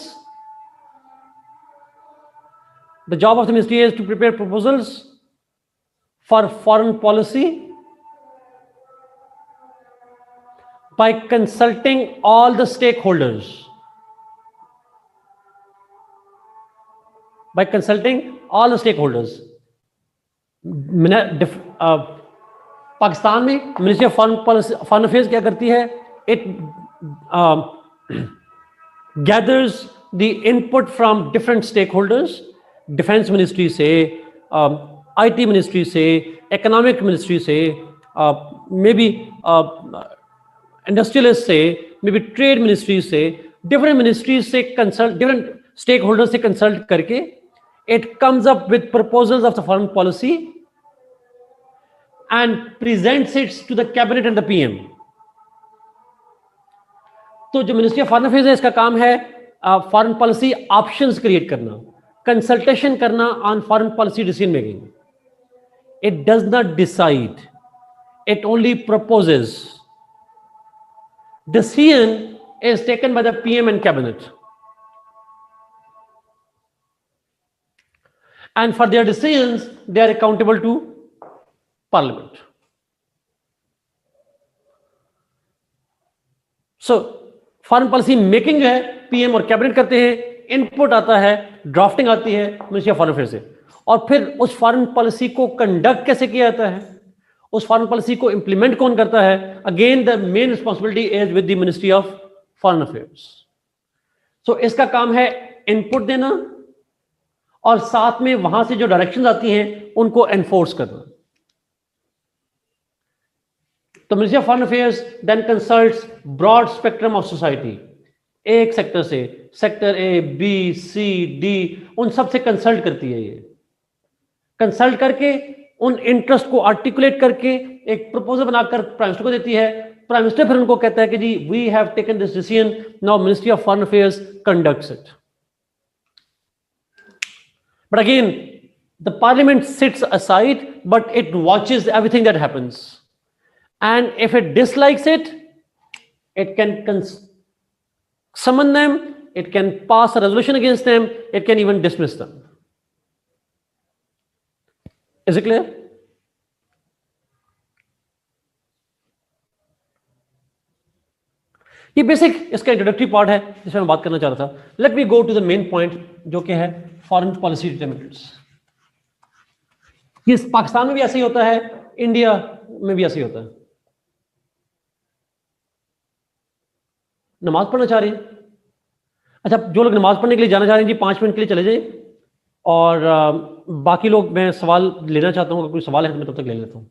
The job of the ministry is to prepare proposals for foreign policy by consulting all the stakeholders. By consulting all the stakeholders. Pakistan में ministry of foreign affairs क्या करती है? It gathers the input from different stakeholders, defence ministry से, IT ministry से, economic ministry से, maybe industrialist से, maybe trade ministry से, different ministries से कंसल्ट, डिफरेंट स्टेक होल्डर्स से कंसल्ट करके it comes up with proposals of the foreign policy and presents it to the cabinet and the PM. तो जो ministry of foreign affairs है इसका काम है फॉरेन पॉलिसी ऑप्शंस क्रिएट करना, consultation करना on foreign policy decision making. It does not decide, it only proposes. Decision is taken by the PM and cabinet. And for their decisions, they are accountable to Parliament. So, foreign policy making जो है PM और cabinet करते हैं, input आता है, drafting आती है ministry of foreign affairs से, और फिर उस फॉरेन पॉलिसी को कंडक्ट कैसे किया जाता है, उस फॉरेन पॉलिसी को इंप्लीमेंट कौन करता है, again the main responsibility is with the ministry of foreign affairs. So इसका काम है इनपुट देना और साथ में वहां से जो डायरेक्शंस आती हैं उनको एनफोर्स करना। तो ministry of foreign affairs then consults broad spectrum of society, एक सेक्टर से, sector A, B, C, D, उन सब से कंसल्ट करती है। ये कंसल्ट करके उन इंटरेस्ट को आर्टिकुलेट करके एक प्रपोजल बनाकर प्राइम मिनिस्टर को देती है। प्राइम मिनिस्टर फिर उनको कहता है कि जी we have taken this decision, now ministry of foreign affairs conducts it. But again, the parliament sits aside, but it watches everything that happens. And if it dislikes it, it can summon them, it can pass a resolution against them, it can even dismiss them. Is it clear? ये basic इसका introductory part है जिसमें मैं बात करना चाह रहा था। Let me go to the main point जो कि है फॉरेन पॉलिसी डिटरमिनेंट्स। ये पाकिस्तान में भी ऐसे ही होता है, इंडिया में भी ऐसे ही होता है। नमाज पढ़ना चाह रहे हैं, अच्छा जो लोग नमाज पढ़ने के लिए जाना चाह रहे हैं जी 5 मिनट के लिए चले जाइए। और बाकी लोग, मैं सवाल लेना चाहता हूँ, अगर कोई सवाल है तो मैं तब तक ले लेता हूँ।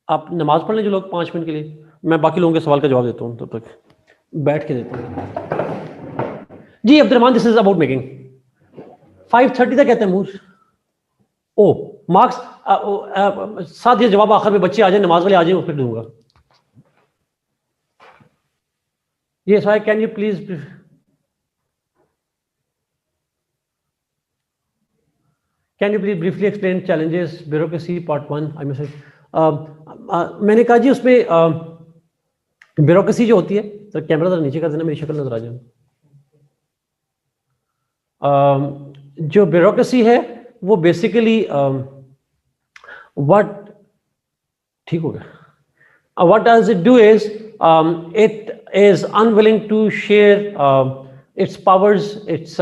आप नमाज पढ़ लें जो लोग 5 मिनट के लिए, मैं बाकी लोगों के सवाल का जवाब देता हूँ, तब तक बैठ के देता हूँ। जी Abdulrahman, this is about making 5:30 तक कहते हैं मूर। ओ मार्क्स साथ ये जवाब आखिर में, बच्चे आ जाए, नमाज वाले आ जाए, फिर दूंगा। ये साहब, can you please briefly explain challenges bureaucracy part 1? I must मैंने कहा जी उसमें ब्यूरोक्रेसी जो होती है, सर कैमरा जरा नीचे कर देना, मेरी शक्ल नजर आ जाए। जो ब्यूरोक्रेसी है वो बेसिकली व्हाट, ठीक हो गया, what does it do is it is unwilling to share its powers, its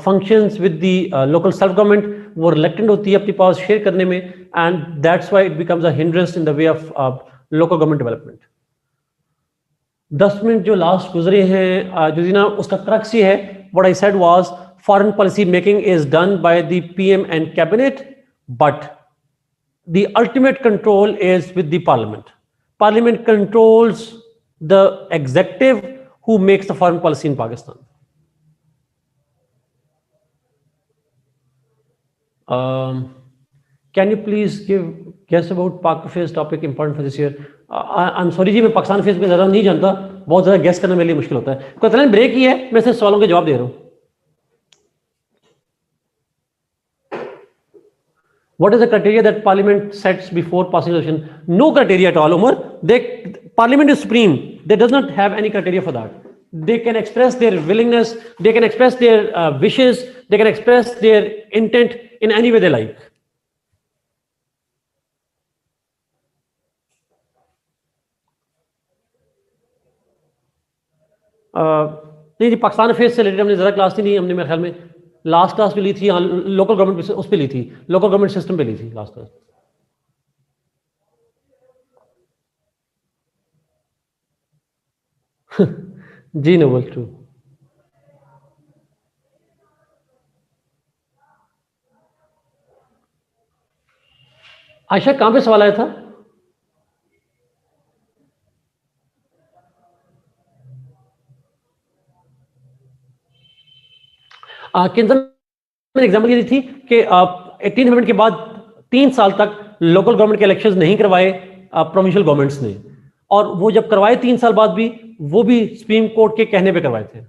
functions with the local self government, वो reluctant होती है अपनी पावर्स शेयर करने में, and that's why it becomes a hindrance in the way of local government development. 10 minute जो last गुजरे हैं जो ना, उसका क्रक्स ये है, what I said was foreign policy making is done by the PM and cabinet, but the ultimate control is with the parliament. Parliament controls the executive who makes the foreign policy in Pakistan. Can you please guess about Pak Affairs topic important for this year? I'm sorry जी, मैं Pakistan face में ज़्यादा नहीं जानता, बहुत ज़्यादा guess करना मेरे लिए मुश्किल होता है। कोई तरह ब्रेक ही है, मैं सिर्फ सवालों के जवाब दे रहा हूँ। What is the criteria that Parliament sets before passing resolution? No criteria at all, Umar. Parliament is supreme. They does not have any criteria for that. They can express their willingness, they can express their wishes, they can express their intent in any way they like. नहीं जी, Pakistan affairs से related हमने ज़्यादा class नहीं ली, हमने मेरे ख्याल में last class पे ली थी, लोकल गवर्नमेंट उस पर ली थी, लोकल गवर्नमेंट सिस्टम पे ली थी लास्ट क्लास। जी नोबल, ट्रू। आयशा, कहाँ पे सवाल आया था? केंद्र में एग्जाम्पल ये दी थी कि 18 अमेंडमेंट के बाद 3 साल तक लोकल गवर्नमेंट के इलेक्शंस नहीं करवाए प्रोविंशियल गवर्नमेंट्स ने, और वो जब करवाए 3 साल बाद भी, वो भी सुप्रीम कोर्ट के कहने पे करवाए थे।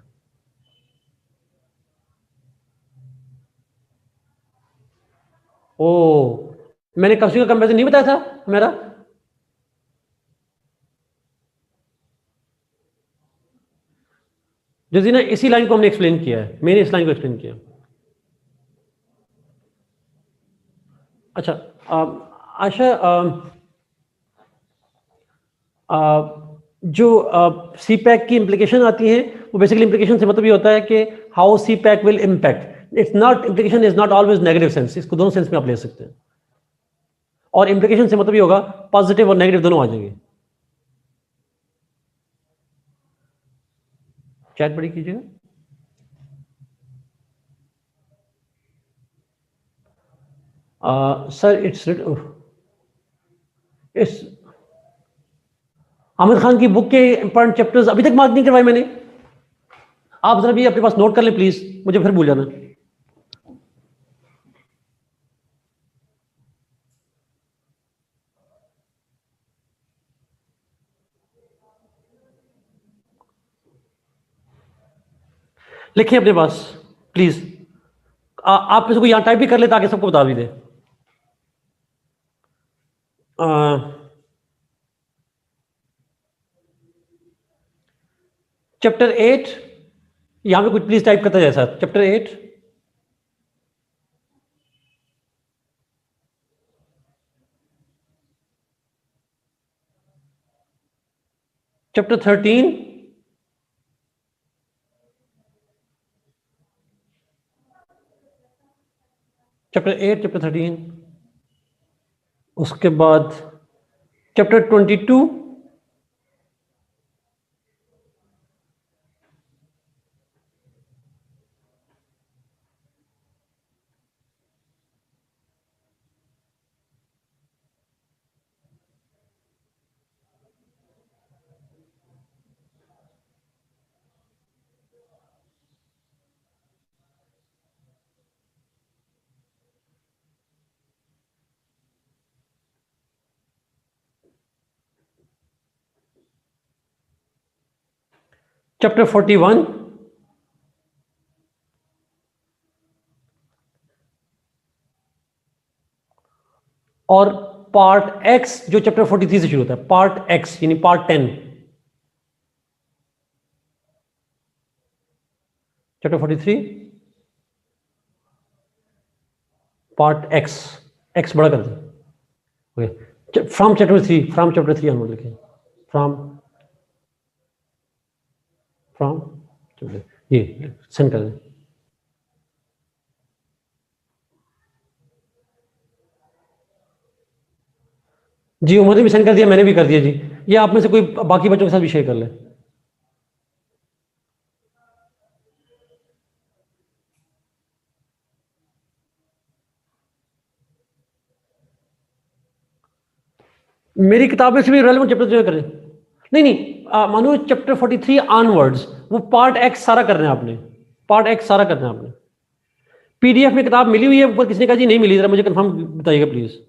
ओ, मैंने कंस्टिट्यूशन का कंपैरिजन नहीं बताया था मेरा? जो ना, इसी लाइन को हमने एक्सप्लेन किया है, मैंने इस लाइन को एक्सप्लेन किया। अच्छा आशा, जो CPAC की इम्प्लीकेशन आती है, वो बेसिकली इम्प्लीकेशन से मतलब ये होता है कि how CPAC will impact. It's not, implication is not always negative sense, इसको दोनों सेंस में आप ले सकते हैं, और इम्प्लीकेशन से मतलब ये होगा पॉजिटिव और नेगेटिव दोनों आ जाएंगे। चैट बड़ी कीजिएगा। सर इट्स आमिर खान की बुक के इंपॉर्टेंट चैप्टर्स अभी तक मार्क नहीं करवाए मैंने। आप जरा भी अपने पास नोट कर लें प्लीज, मुझे फिर भूल जाना। लिखिए अपने पास प्लीज। आप इसको यहां टाइप भी कर ले ताकि सबको बता भी दे। चैप्टर 8 यहां पे कुछ प्लीज टाइप करता जाए sir. Chapter 8, chapter 13, chapter 8, chapter 13, उसके बाद चैप्टर 22, चैप्टर 41 और पार्ट एक्स जो चैप्टर 43 से शुरू होता है, पार्ट एक्स यानी part 10, chapter 43 part x, x बड़ा कर दें, okay, from chapter 3, from chapter 3 हम लिखें, फ्रॉम ये सेंड कर दें। जी उमर ने भी सेंड कर दिया, मैंने भी कर दिया जी। ये आप में से कोई बाकी बच्चों के साथ भी शेयर कर ले। मेरी किताब में से भी रेलेवेंट चैप्टर जो करें, नहीं मानो चैप्टर 43 ऑनवर्ड्स, वो पार्ट एक्स सारा करना है आपने, पार्ट एक्स सारा करना है आपने। पीडीएफ में किताब मिली हुई है, ऊपर किसी ने कहा जी नहीं मिली, जरा मुझे कंफर्म बताइएगा प्लीज।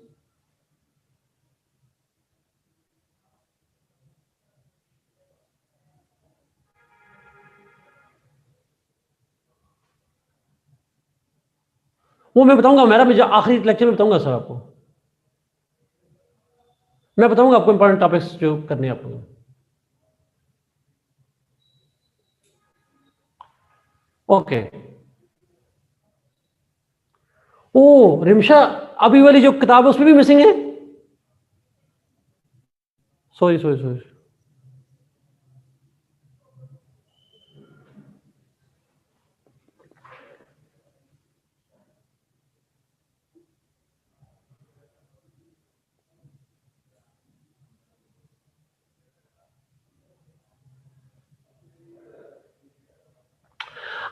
वो मैं बताऊंगा, मेरा मुझे आखिरी लेक्चर में बताऊंगा सर आपको, मैं बताऊंगा आपको इंपॉर्टेंट टॉपिक्स जो करने हैं आपको। ओके, ओ रिमशा, अभी वाली जो किताब है उसमें भी मिसिंग है, सॉरी सॉरी सॉरी।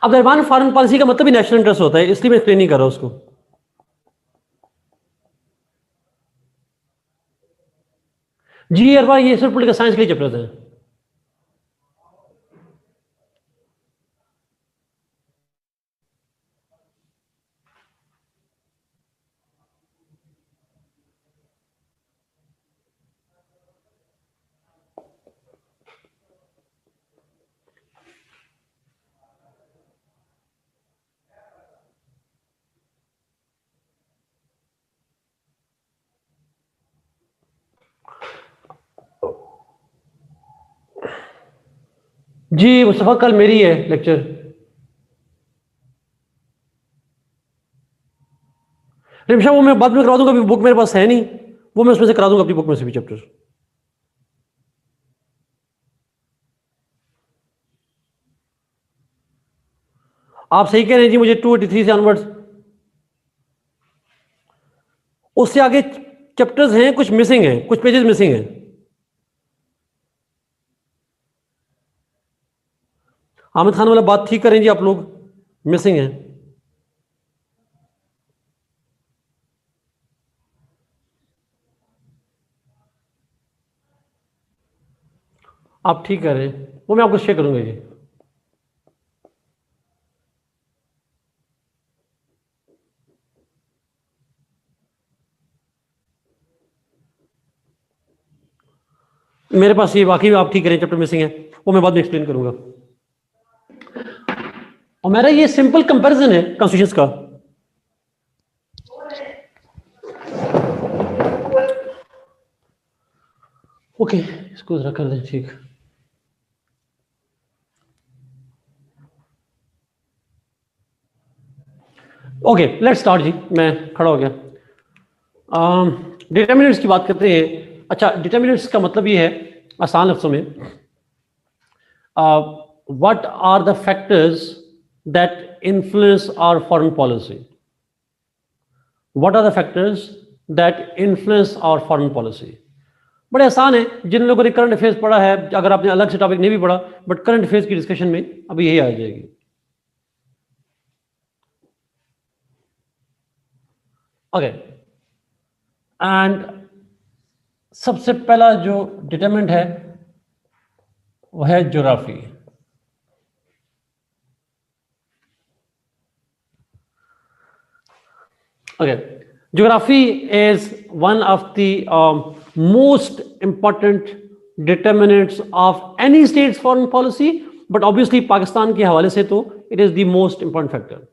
अब दरबान फॉरेन पॉलिसी का मतलब ही नेशनल इंटरेस्ट होता है, इसलिए मैं एक्सप्लेन नहीं कर रहा उसको। जी अरबा, ये सिर्फ पॉलिटिकल साइंस के लिए चैप्टर है। जी मुस्तफा, कल मेरी है लेक्चर। रिमशा वो मैं बाद में करा दूंगा, अभी बुक मेरे पास है नहीं, वो मैं उसमें से करा दूंगा अपनी बुक में से भी चैप्टर। आप सही कह रहे हैं जी, मुझे 283 से ऑनवर्ड्स, उससे आगे चैप्टर्स हैं, कुछ मिसिंग हैं, कुछ पेजेस मिसिंग हैं। आमिद खान वाला बात ठीक करें जी आप लोग, मिसिंग है। आप ठीक कर रहे हैं, वो मैं आपको शेयर करूंगा जी। मेरे पास ये बाकी आप ठीक करें चैप्टर मिसिंग है, वो मैं बाद में एक्सप्लेन करूंगा। और मेरा ये सिंपल कंपैरिजन है कॉन्स्टिट्यूशंस का। ओके, इसको जरा कर दें ठीक। ओके लेट्स स्टार्ट जी, मैं खड़ा हो गया। डिटर्मिनेंट्स की बात करते हैं। अच्छा, डिटर्मिनेंट्स का मतलब ये है आसान लफ्जों में, what are the factors that influence our foreign policy, what are the factors that influence our foreign policy. बड़े आसान है, जिन लोगों ने करंट अफेयर्स पढ़ा है, अगर आपने अलग से टॉपिक नहीं भी पढ़ा, बट करंट अफेयर्स की डिस्कशन में अभी यही आ जाएगी। ओके, एंड सबसे पहला जो डिटरमिनेंट है वो है geography. Okay, geography is one of the most important determinants of any state's foreign policy but obviously Pakistan के हवाले से तो it is the most important factor.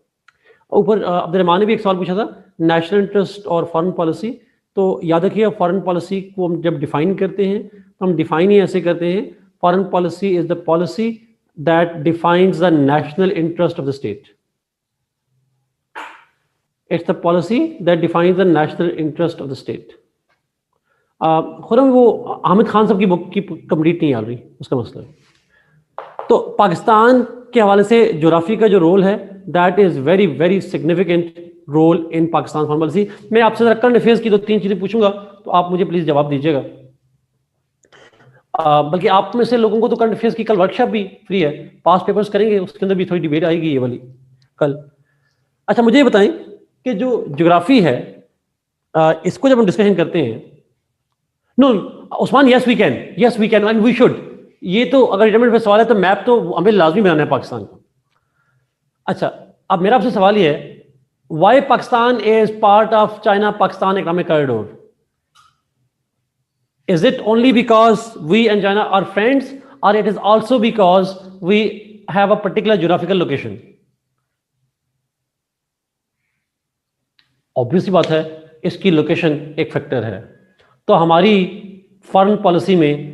ऊपर अब्दुर्रहमान ने भी एक सवाल पूछा था, नेशनल इंटरेस्ट और फॉरेन पॉलिसी। तो याद रखिए, फॉरेन पॉलिसी को हम जब डिफाइन करते हैं तो हम डिफाइन ही ऐसे करते हैं, foreign policy is the policy that defines the national interest of the state. It's the policy that defines the national interest of the state. Khurram, वो हामिद खान साहब की बुक की कंप्लीट नहीं आ रही, उसका मसला है। तो पाकिस्तान के हवाले से ज्योग्राफी का जो रोल है, that is very very significant role in Pakistan foreign policy. मैं आपसे जरा करंट अफेयर्स की 2-3 चीजें पूछूंगा, तो आप मुझे प्लीज जवाब दीजिएगा। बल्कि आप में से लोगों को तो करंट अफेयर्स की कल वर्कशॉप भी फ्री है, पास पेपर्स करेंगे, उसके अंदर भी थोड़ी डिबेट आएगी ये वाली कल। अच्छा, मुझे ये बताएं कि जो ज्योग्राफी है, इसको जब हम डिस्कशन करते हैं, no Usman, yes we can and we should. ये तो अगर रिटायरमेंट पे सवाल है तो मैप तो हमें लाजमी बनाना है पाकिस्तान का। अच्छा, अब मेरा आपसे सवाल ये है, why Pakistan is part of China Pakistan economic corridor? Is it only because we and China are friends, और it is also because we have a particular geographical location? Obviously बात है, इसकी लोकेशन एक फैक्टर है। तो हमारी फॉरेन पॉलिसी में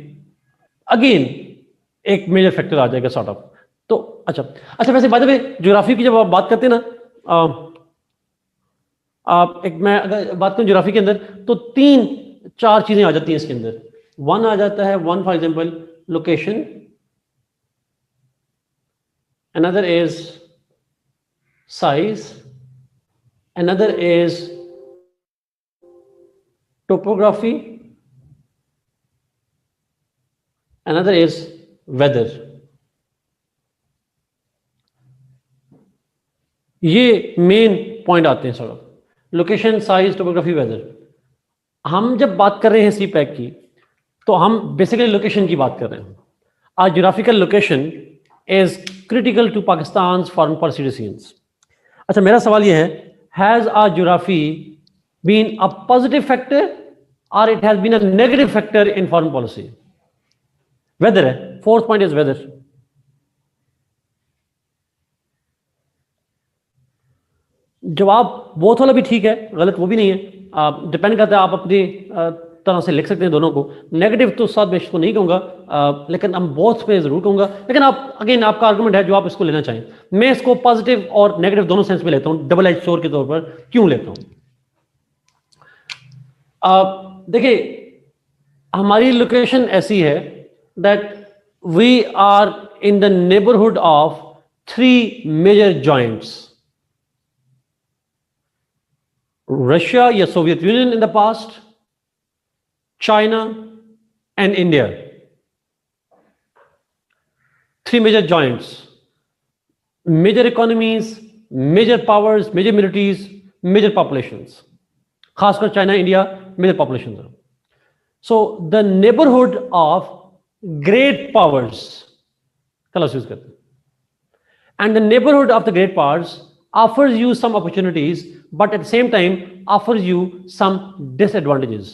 again एक मेजर फैक्टर आ जाएगा सॉर्ट ऑफ। तो अच्छा वैसे बात है, ज्योग्राफी की जब आप बात करते हैं ना, आप एक मैं अगर बात करूं ज्योग्राफी के अंदर, तो 3-4 चीजें आ जाती हैं इसके अंदर। वन आ जाता है, one for example location, another is size, another is topography, another is weather। ये मेन पॉइंट आते हैं sir, location, size, topography, weather. हम जब बात कर रहे हैं सी पैक की, तो हम बेसिकली लोकेशन की बात कर रहे हैं। Our geographical location is critical to Pakistan foreign policy decisions. अच्छा, मेरा सवाल ये है, has our geography been a positive factor और it has been a negative factor in foreign policy? Whether है, फोर्थ पॉइंट इज वेदर। जवाब बोथ वाला भी ठीक है, गलत वो भी नहीं है, डिपेंड करता है, आप अपनी तरह से लिख सकते हैं दोनों को। नेगेटिव तो साथ मैं इसको नहीं कहूंगा, लेकिन हम बोथ पे जरूर कहूंगा। लेकिन आप अगेन आपका आर्गुमेंट है जो आप इसको लेना चाहें। मैं इसको पॉजिटिव और नेगेटिव दोनों सेंस में लेता हूं, डबल एज सोर्ड के तौर पर क्यों लेता हूं। देखिए, हमारी लोकेशन ऐसी है that we are in the neighbourhood of 3 major joints. Russia या Soviet Union in the past, China and India. 3 major joints, major economies, major powers, major militaries, major populations. खासकर China, India, major populations. So the neighborhood of great powers, colours use करते हैं, and the neighborhood of the great powers offers you some opportunities, but at the same time offers you some disadvantages,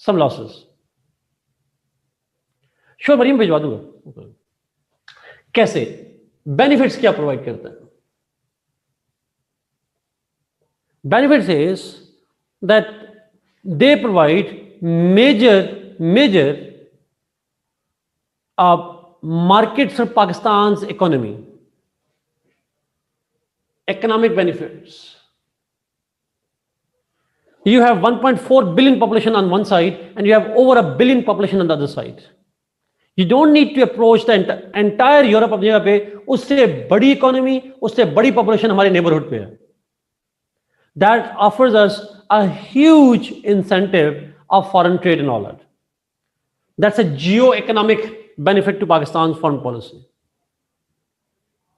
some losses. Sure Mariam भिजवा दूंगा। कैसे? Benefits क्या provide करता है? Benefits is that they provide major markets for Pakistan's economy, economic benefits. You have 1.4 billion population on one side and you have over 1 billion population on the other side. You don't need to approach the entire Europe अपनी जगह पे, उससे बड़ी economy, उससे बड़ी population हमारे neighbourhood पे है। That offers us a huge incentive of foreign trade and all that. That's a geo-economic benefit to Pakistan's foreign policy.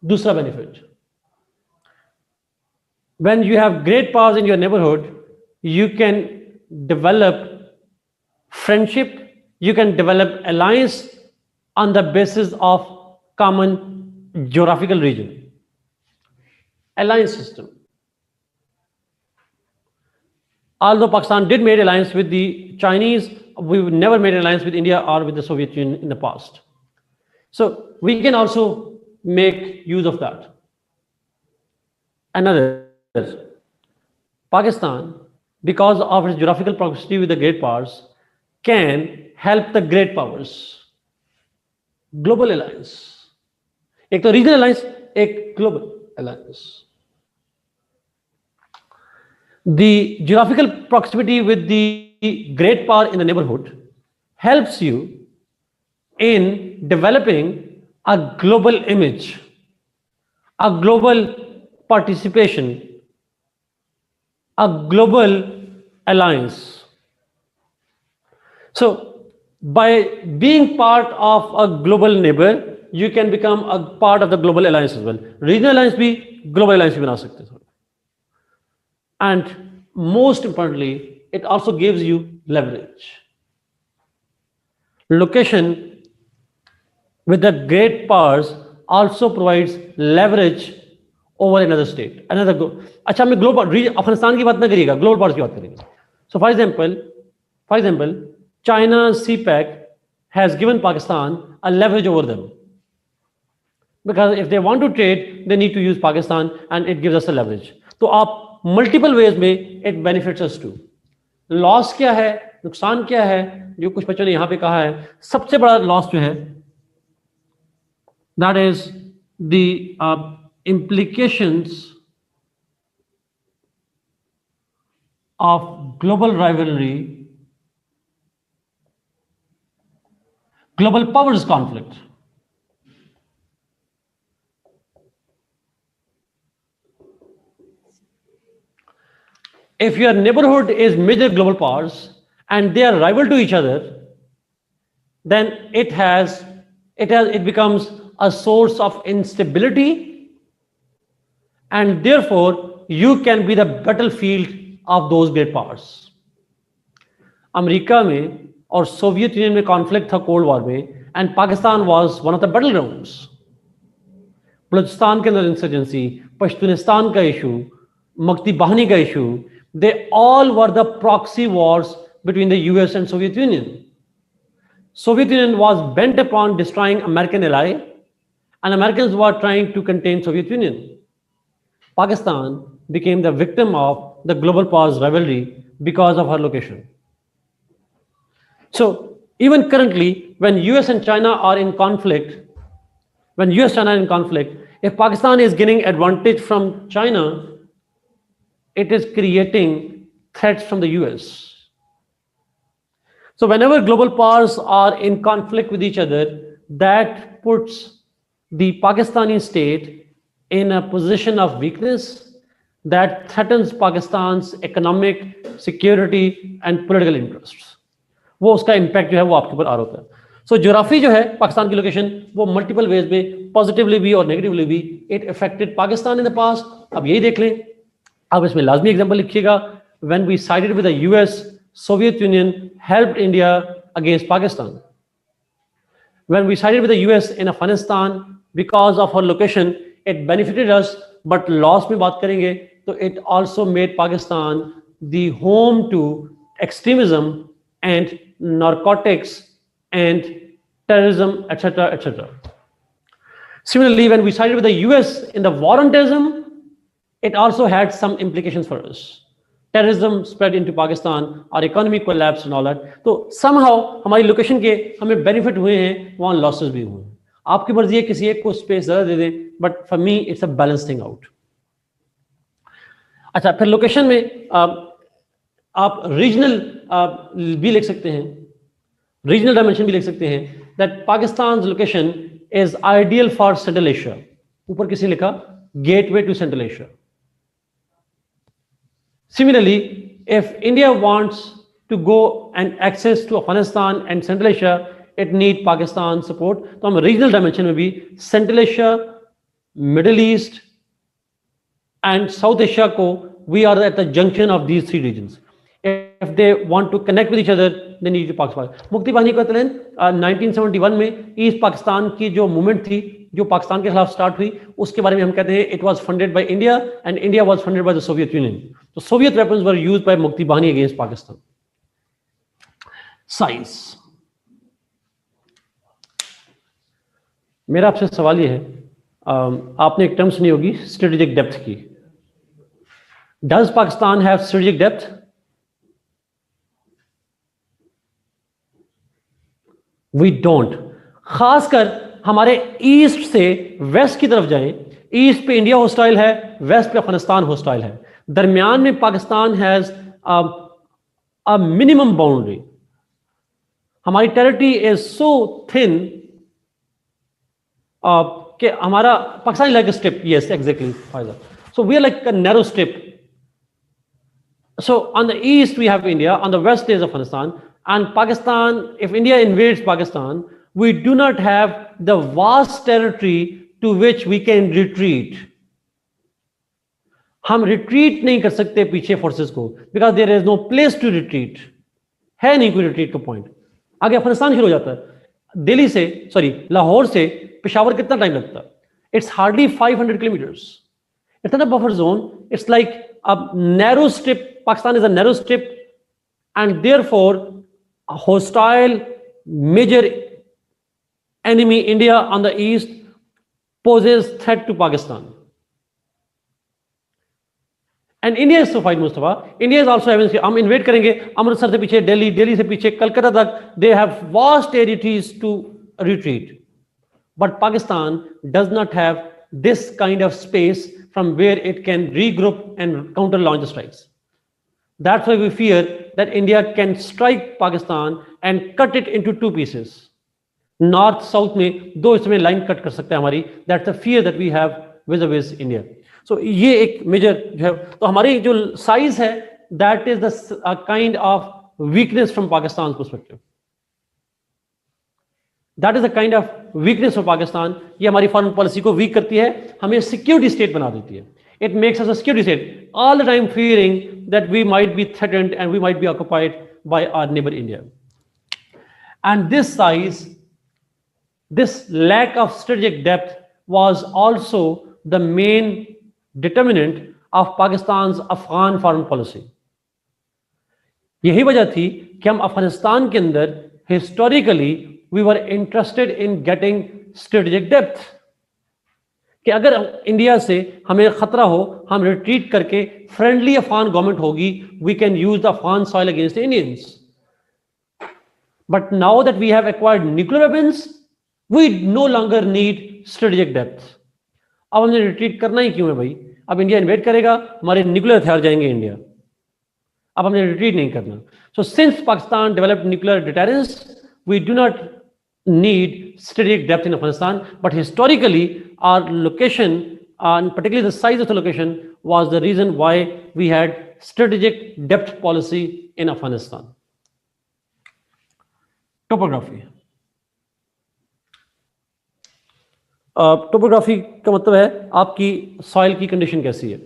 दूसरा benefit, when you have great powers in your neighborhood, you can develop friendship, you can develop alliance on the basis of common geographical region. Alliance system. Although Pakistan did make alliance with the Chinese, we never made alliance with India or with the Soviet Union in the past. So we can also make use of that. Another, Pakistan, because of its geographical proximity with the great powers, can help the great powers. Global alliance. एक तो regional alliance, एक global alliance. The geographical proximity with the great power in the neighborhood helps you in developing a global image, a global participation, a global alliance. So, by being part of a global neighbor, you can become a part of the global alliance as well. Regional alliance भी global alliance भी बना सकते हैं. And most importantly, it also gives you leverage. Location with the great powers also provides leverage over another state. अच्छा, मैं global Afghanistan की बात ना करिएगा, global powers की बात करेंगे. So for example, China's CPEC has given Pakistan a leverage over them. Because if they want to trade, they need to use Pakistan, and it gives us a leverage. तो आप multiple ways में it benefits us too. Loss क्या है, नुकसान क्या है, जो कुछ बच्चों ने यहाँ पे कहा है, सबसे बड़ा loss जो है, that is the implications of global rivalry, global powers conflict. If your neighborhood is major global powers and they are rival to each other, then it becomes a source of instability, and therefore you can be the battlefield of those great powers. America में और Soviet union में conflict था cold war में, and Pakistan was one of the battle grounds. Balochistan के अंदर insurgency, Pashtunistan का issue, मक्ती बहानी का issue, they all were the proxy wars between the US and Soviet Union. Soviet Union was bent upon destroying American ally, and Americans were trying to contain Soviet Union. Pakistan became the victim of the global powers rivalry because of her location. So even currently, when US and China are in conflict, if Pakistan is gaining advantage from China, it is creating threats from the US. So whenever global powers are in conflict with each other, that puts the Pakistani state in a position of weakness that threatens Pakistan's economic, security and political interests. वो उसका impact जो है वो आपके ऊपर आ रहा होता है. सो ज्योग्राफी जो है पाकिस्तान की लोकेशन, वो मल्टीपल वेज में, पॉजिटिवली भी और नेगेटिवली भी, it affected Pakistan in the past. अब यही देख लें, अब इसमें लाजमी एग्जांपल लिखिएगा. When we sided with the US, Soviet Union helped India against Pakistan. When we sided with the US in Afghanistan, because of her location, it benefited us, but loss में बात करेंगे तो it also made Pakistan the home to extremism and narcotics and terrorism, etc., etc. Similarly, when we sided with the US in the war on terrorism, it also had some implications for us. Terrorism spread into Pakistan, our economy collapsed and all that. So somehow हमारी location के हमें benefit हुए हैं, वहाँ losses भी हुए हैं. आपकी मर्जी है किसी एक को स्पेस ज़्यादा दे दें, but for me it's a balancing out. अच्छा, फिर लोकेशन में आप रीजनल भी लिख सकते हैं, रीजनल डायमेंशन भी लिख सकते हैं, that Pakistan location is ideal for Central Asia. ऊपर किसी लिखा gateway to Central Asia. Similarly, if India wants to go and access to Afghanistan and Central Asia, it need Pakistan support. तो हम रीजनल डायमेंशन में भी Central Asia, Middle East and South Asia को, we are at the junction of these three regions. If they want to connect with each other, they need to Pakistan. मुक्ति बाहिनी का तलन 1971 में east Pakistan की जो movement थी, जो पाकिस्तान के खिलाफ स्टार्ट हुई, उसके बारे में हम कहते हैं it was funded by India and India was funded by the Soviet Union. तो Soviet weapons were used by Mukti Bahini against Pakistan. Size. मेरा आपसे सवाल ये है आपने एक टर्म सुनी होगी स्ट्रेटेजिक डेप्थ की. Does Pakistan have strategic depth? We don't. खासकर हमारे ईस्ट से वेस्ट की तरफ जाएं, ईस्ट पे इंडिया हॉस्टाइल है, वेस्ट पे अफगानिस्तान हॉस्टाइल है, दरमियान में Pakistan has a minimum boundary. हमारी टेरिटरी इज सो थिन कि हमारा Pakistan like a strip. Yes, exactly. So we are like a narrow strip. So on the east we have India, on the west is Afghanistan, and Pakistan, if India invades Pakistan, we do not have the vast territory to which we can retreat. हम retreat नहीं कर सकते पीछे forces को, because there is no place to retreat. है नहीं कोई retreat का पॉइंट. आगे अफगानिस्तान शुरू हो जाता है. दिल्ली से, सॉरी, लाहौर से पेशावर कितना टाइम लगता है? It's hardly 500 kilometres. It's not a buffer zone. It's like a narrow strip. Pakistan is a narrow strip, and therefore a hostile major enemy India on the east poses threat to Pakistan. And India is so fight, Mustafa. India is also having, हम invade करेंगे अमृतसर से पीछे दिल्ली, दिल्ली से पीछे कलकत्ता तक. They have vast territories to retreat, but Pakistan does not have this kind of space from where it can regroup and counter launch strikes. That's why we fear that India can strike Pakistan and cut it into two pieces. North South में दो इसमें line cut कर सकते हैं हमारी. That's the fear that we have vis-a-vis India. So ये एक major जो है, तो हमारी जो साइज है that is the kind of weakness from Pakistan's perspective. That is the kind of weakness of Pakistan. ये हमारी फॉरेन पॉलिसी को वीक करती है, हमें सिक्योरिटी स्टेट बना देती है. It makes us a security state, all the time fearing that we might be threatened and we might be occupied by our neighbor India. And this size, this lack of strategic depth was also the main determinant of Pakistan's Afghan foreign policy. यही वजह थी कि हम अफगानिस्तान के अंदर historically we were interested in getting strategic depth. कि अगर India से हमें खतरा हो, हम रिट्रीट करके फ्रेंडली अफगान गवर्नमेंट होगी, we can use the Afghan soil against the Indians. But now that we have acquired nuclear weapons, we no longer need strategic depth. अब हमने रिट्रीट करना ही क्यों है भाई? अब इंडिया इन्वेड करेगा, हमारे न्यूक्लियर हथियार जाएंगे इंडिया. अब हमने रिट्रीट नहीं करना. So since Pakistan developed nuclear deterrence, we do not need strategic depth in Afghanistan, but historically our location and particularly the size of the location was the reason why we had strategic depth policy in Afghanistan. Topography. Topography का मतलब है आपकी soil की condition कैसी है.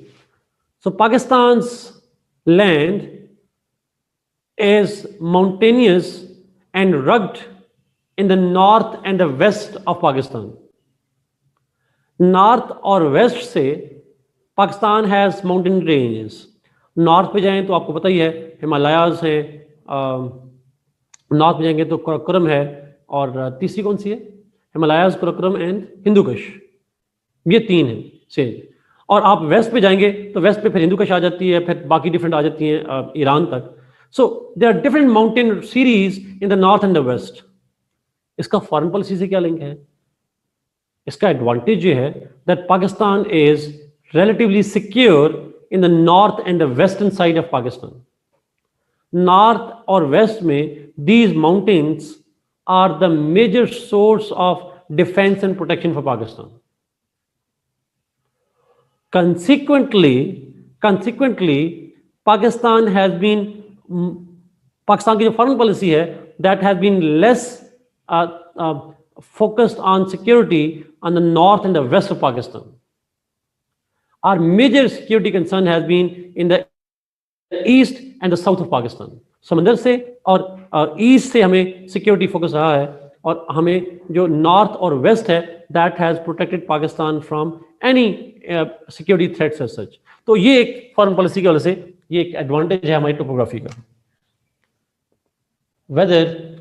So Pakistan's land is mountainous and rugged in the north and the west of Pakistan. North और west से Pakistan has mountain ranges. North पे जाएं तो आपको पता ही है हिमालयाज हैं, नॉर्थ पे जाएंगे तो कराकोरम है, और तीसरी कौन सी है? हिमालयाज, कराकोरम एंड हिंदुकुश. ये तीन हैं से. और आप वेस्ट पे जाएंगे तो वेस्ट पे फिर हिंदुकुश आ जाती है, फिर बाकी डिफरेंट आ जाती हैं ईरान तक. So there are different mountain series in the north and the west. इसका फॉरेन पॉलिसी से क्या लिंक है? इसका एडवांटेज ये है that Pakistan is relatively secure in the north and the western side of Pakistan. North और वेस्ट में these mountains are the major source of defence and protection for Pakistan. Consequently, Pakistan has been, Pakistan की जो foreign policy है, that has been less focused on security on the north and the west of Pakistan. Our major security concern has been in the east and the south of Pakistan. समंदर से और east से हमें security focus रहा है, और हमें जो नॉर्थ और वेस्ट है that has protected Pakistan from any security threats as such. तो ये एक फॉरेन पॉलिसी की वजह से ये एक एडवांटेज है हमारी टोपोग्राफी का. वेदर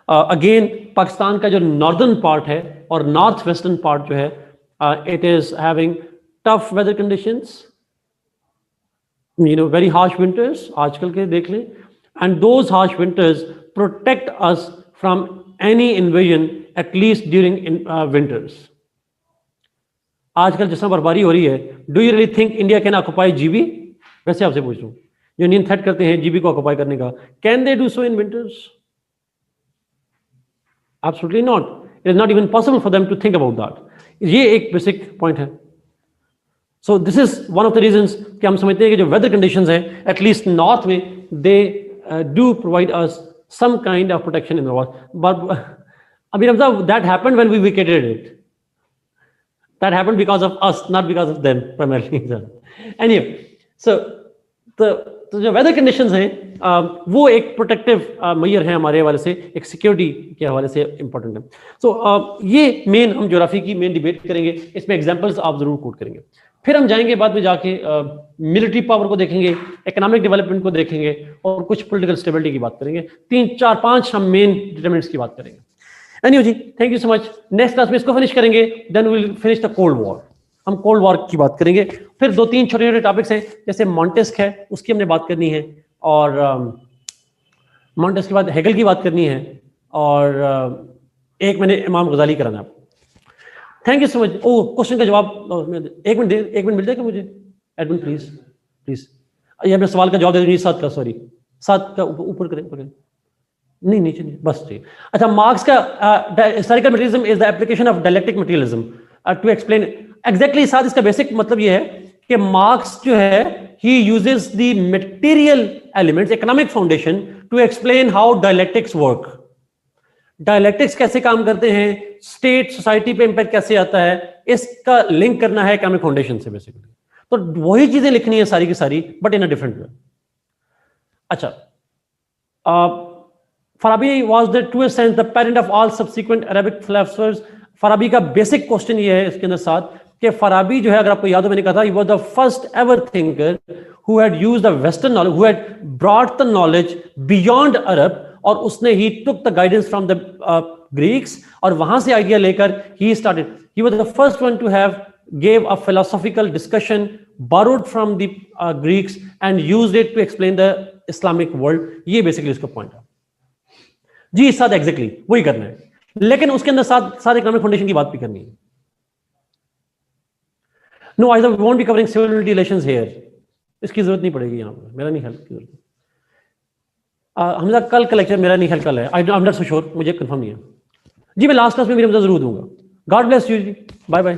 अगेन पाकिस्तान का जो नॉर्दर्न पार्ट है और नॉर्थ वेस्टर्न पार्ट जो है It is having tough weather conditions, very harsh winters. आजकल के देख लें, and those harsh winters protect us from any invasion, at least during winters. आजकल जिस बर्फबारी हो रही है, do you really think India can occupy GB? वैसे आपसे पूछ रहा हूँ, जो इंडियन थ्रेट करते हैं जीबी को ऑक्युपाई करने का, can they do so in winters? Absolutely not. It is not even possible for them to think about that. ये एक बेसिक पॉइंट है. So this is one of the reasons कि हम समझते हैं कि जो वेदर कंडीशंस हैं एटलीस्ट नॉर्थ में, they do provide us some kind of protection in the war. But I mean, that happened when we vacated it. That happened because of us, not because of them primarily. Anyway, so जो weather conditions हैं वो एक protective major है हमारे हवाले से, एक security के हवाले से इंपॉर्टेंट है. सो ये मेन हम ज्योग्राफी की मेन डिबेट करेंगे. इसमें एग्जांपल्स आप जरूर कोट करेंगे. फिर हम जाएंगे बाद में जाके मिलिट्री पावर को देखेंगे, इकोनॉमिक डेवलपमेंट को देखेंगे और कुछ पॉलिटिकल स्टेबिलिटी की बात करेंगे. 3, 4, 5 हम मेन डिटरमिनेंट्स की बात करेंगे. एनीवे जी, thank you so much. Next class में इसको फिनिश करेंगे, then we will finish the cold war. हम कोल्ड वॉर की बात करेंगे. फिर 2-3 छोटे छोटे टॉपिक्स हैं, जैसे मॉन्टेस्क है, उसकी हमने बात करनी है, और मॉन्टेस्क के बाद हेगल की बात करनी है, और एक मैंने इमाम गजाली कराना है. Thank you so much. Oh, question का जवाब एक मिनट मिल जाएगा मुझे एडमिन, प्लीज. ये अपने सवाल का जवाब दे दीजिए. 7 का, सॉरी 7 का ऊपर करें. नहीं, नीचे नहीं, बस ठीक. अच्छा, मार्क्स का historical materialism is the application of dialectic materialism to explain exactly. साथ इसका बेसिक मतलब ये है कि मार्क्स जो है ही uses the material elements, economic foundation, to explain how dialectics work. Dialectics कैसे काम करते हैं, स्टेट सोसाइटी पे इंपैक्ट कैसे आता है, इसका लिंक करना है इकोनॉमिक फाउंडेशन से बेसिकली. तो वही चीजें लिखनी है सारी की सारी, but in a different way. अच्छा, Farabi was the truest sense the parent of all subsequent Arabic philosophers. Farabi का बेसिक क्वेश्चन ये है इसके अंदर साथ कि फराबी जो है, अगर आपको याद हो मैंने कहा था, he was the first ever thinker who had used the western knowledge, who had brought the knowledge beyond Arab, और उसने ही took the guidance from the Greeks, और वहां से आइडिया लेकर ही started. He was the first one to have gave a philosophical discussion borrowed from the Greeks and used it to explain the Islamic world. ये basically इसका point है जी. इस साथ एग्जैक्टली वही करना है, लेकिन उसके अंदर साथ इकोनॉमिक फाउंडेशन की बात भी करनी है. No, I won't be covering civil relations here. इसकी जरूरत नहीं पड़ेगी यहाँ पर, मेरा नहीं हेल्प की जरूरत. हमजा कल का लेक्चर मेरा नहीं हेल्प कल है. I am not so sure, मुझे कंफर्म नहीं है जी. मैं लास्ट क्लास में मेरी मदद जरूर दूंगा. गॉड ब्लेस यू जी. Bye bye.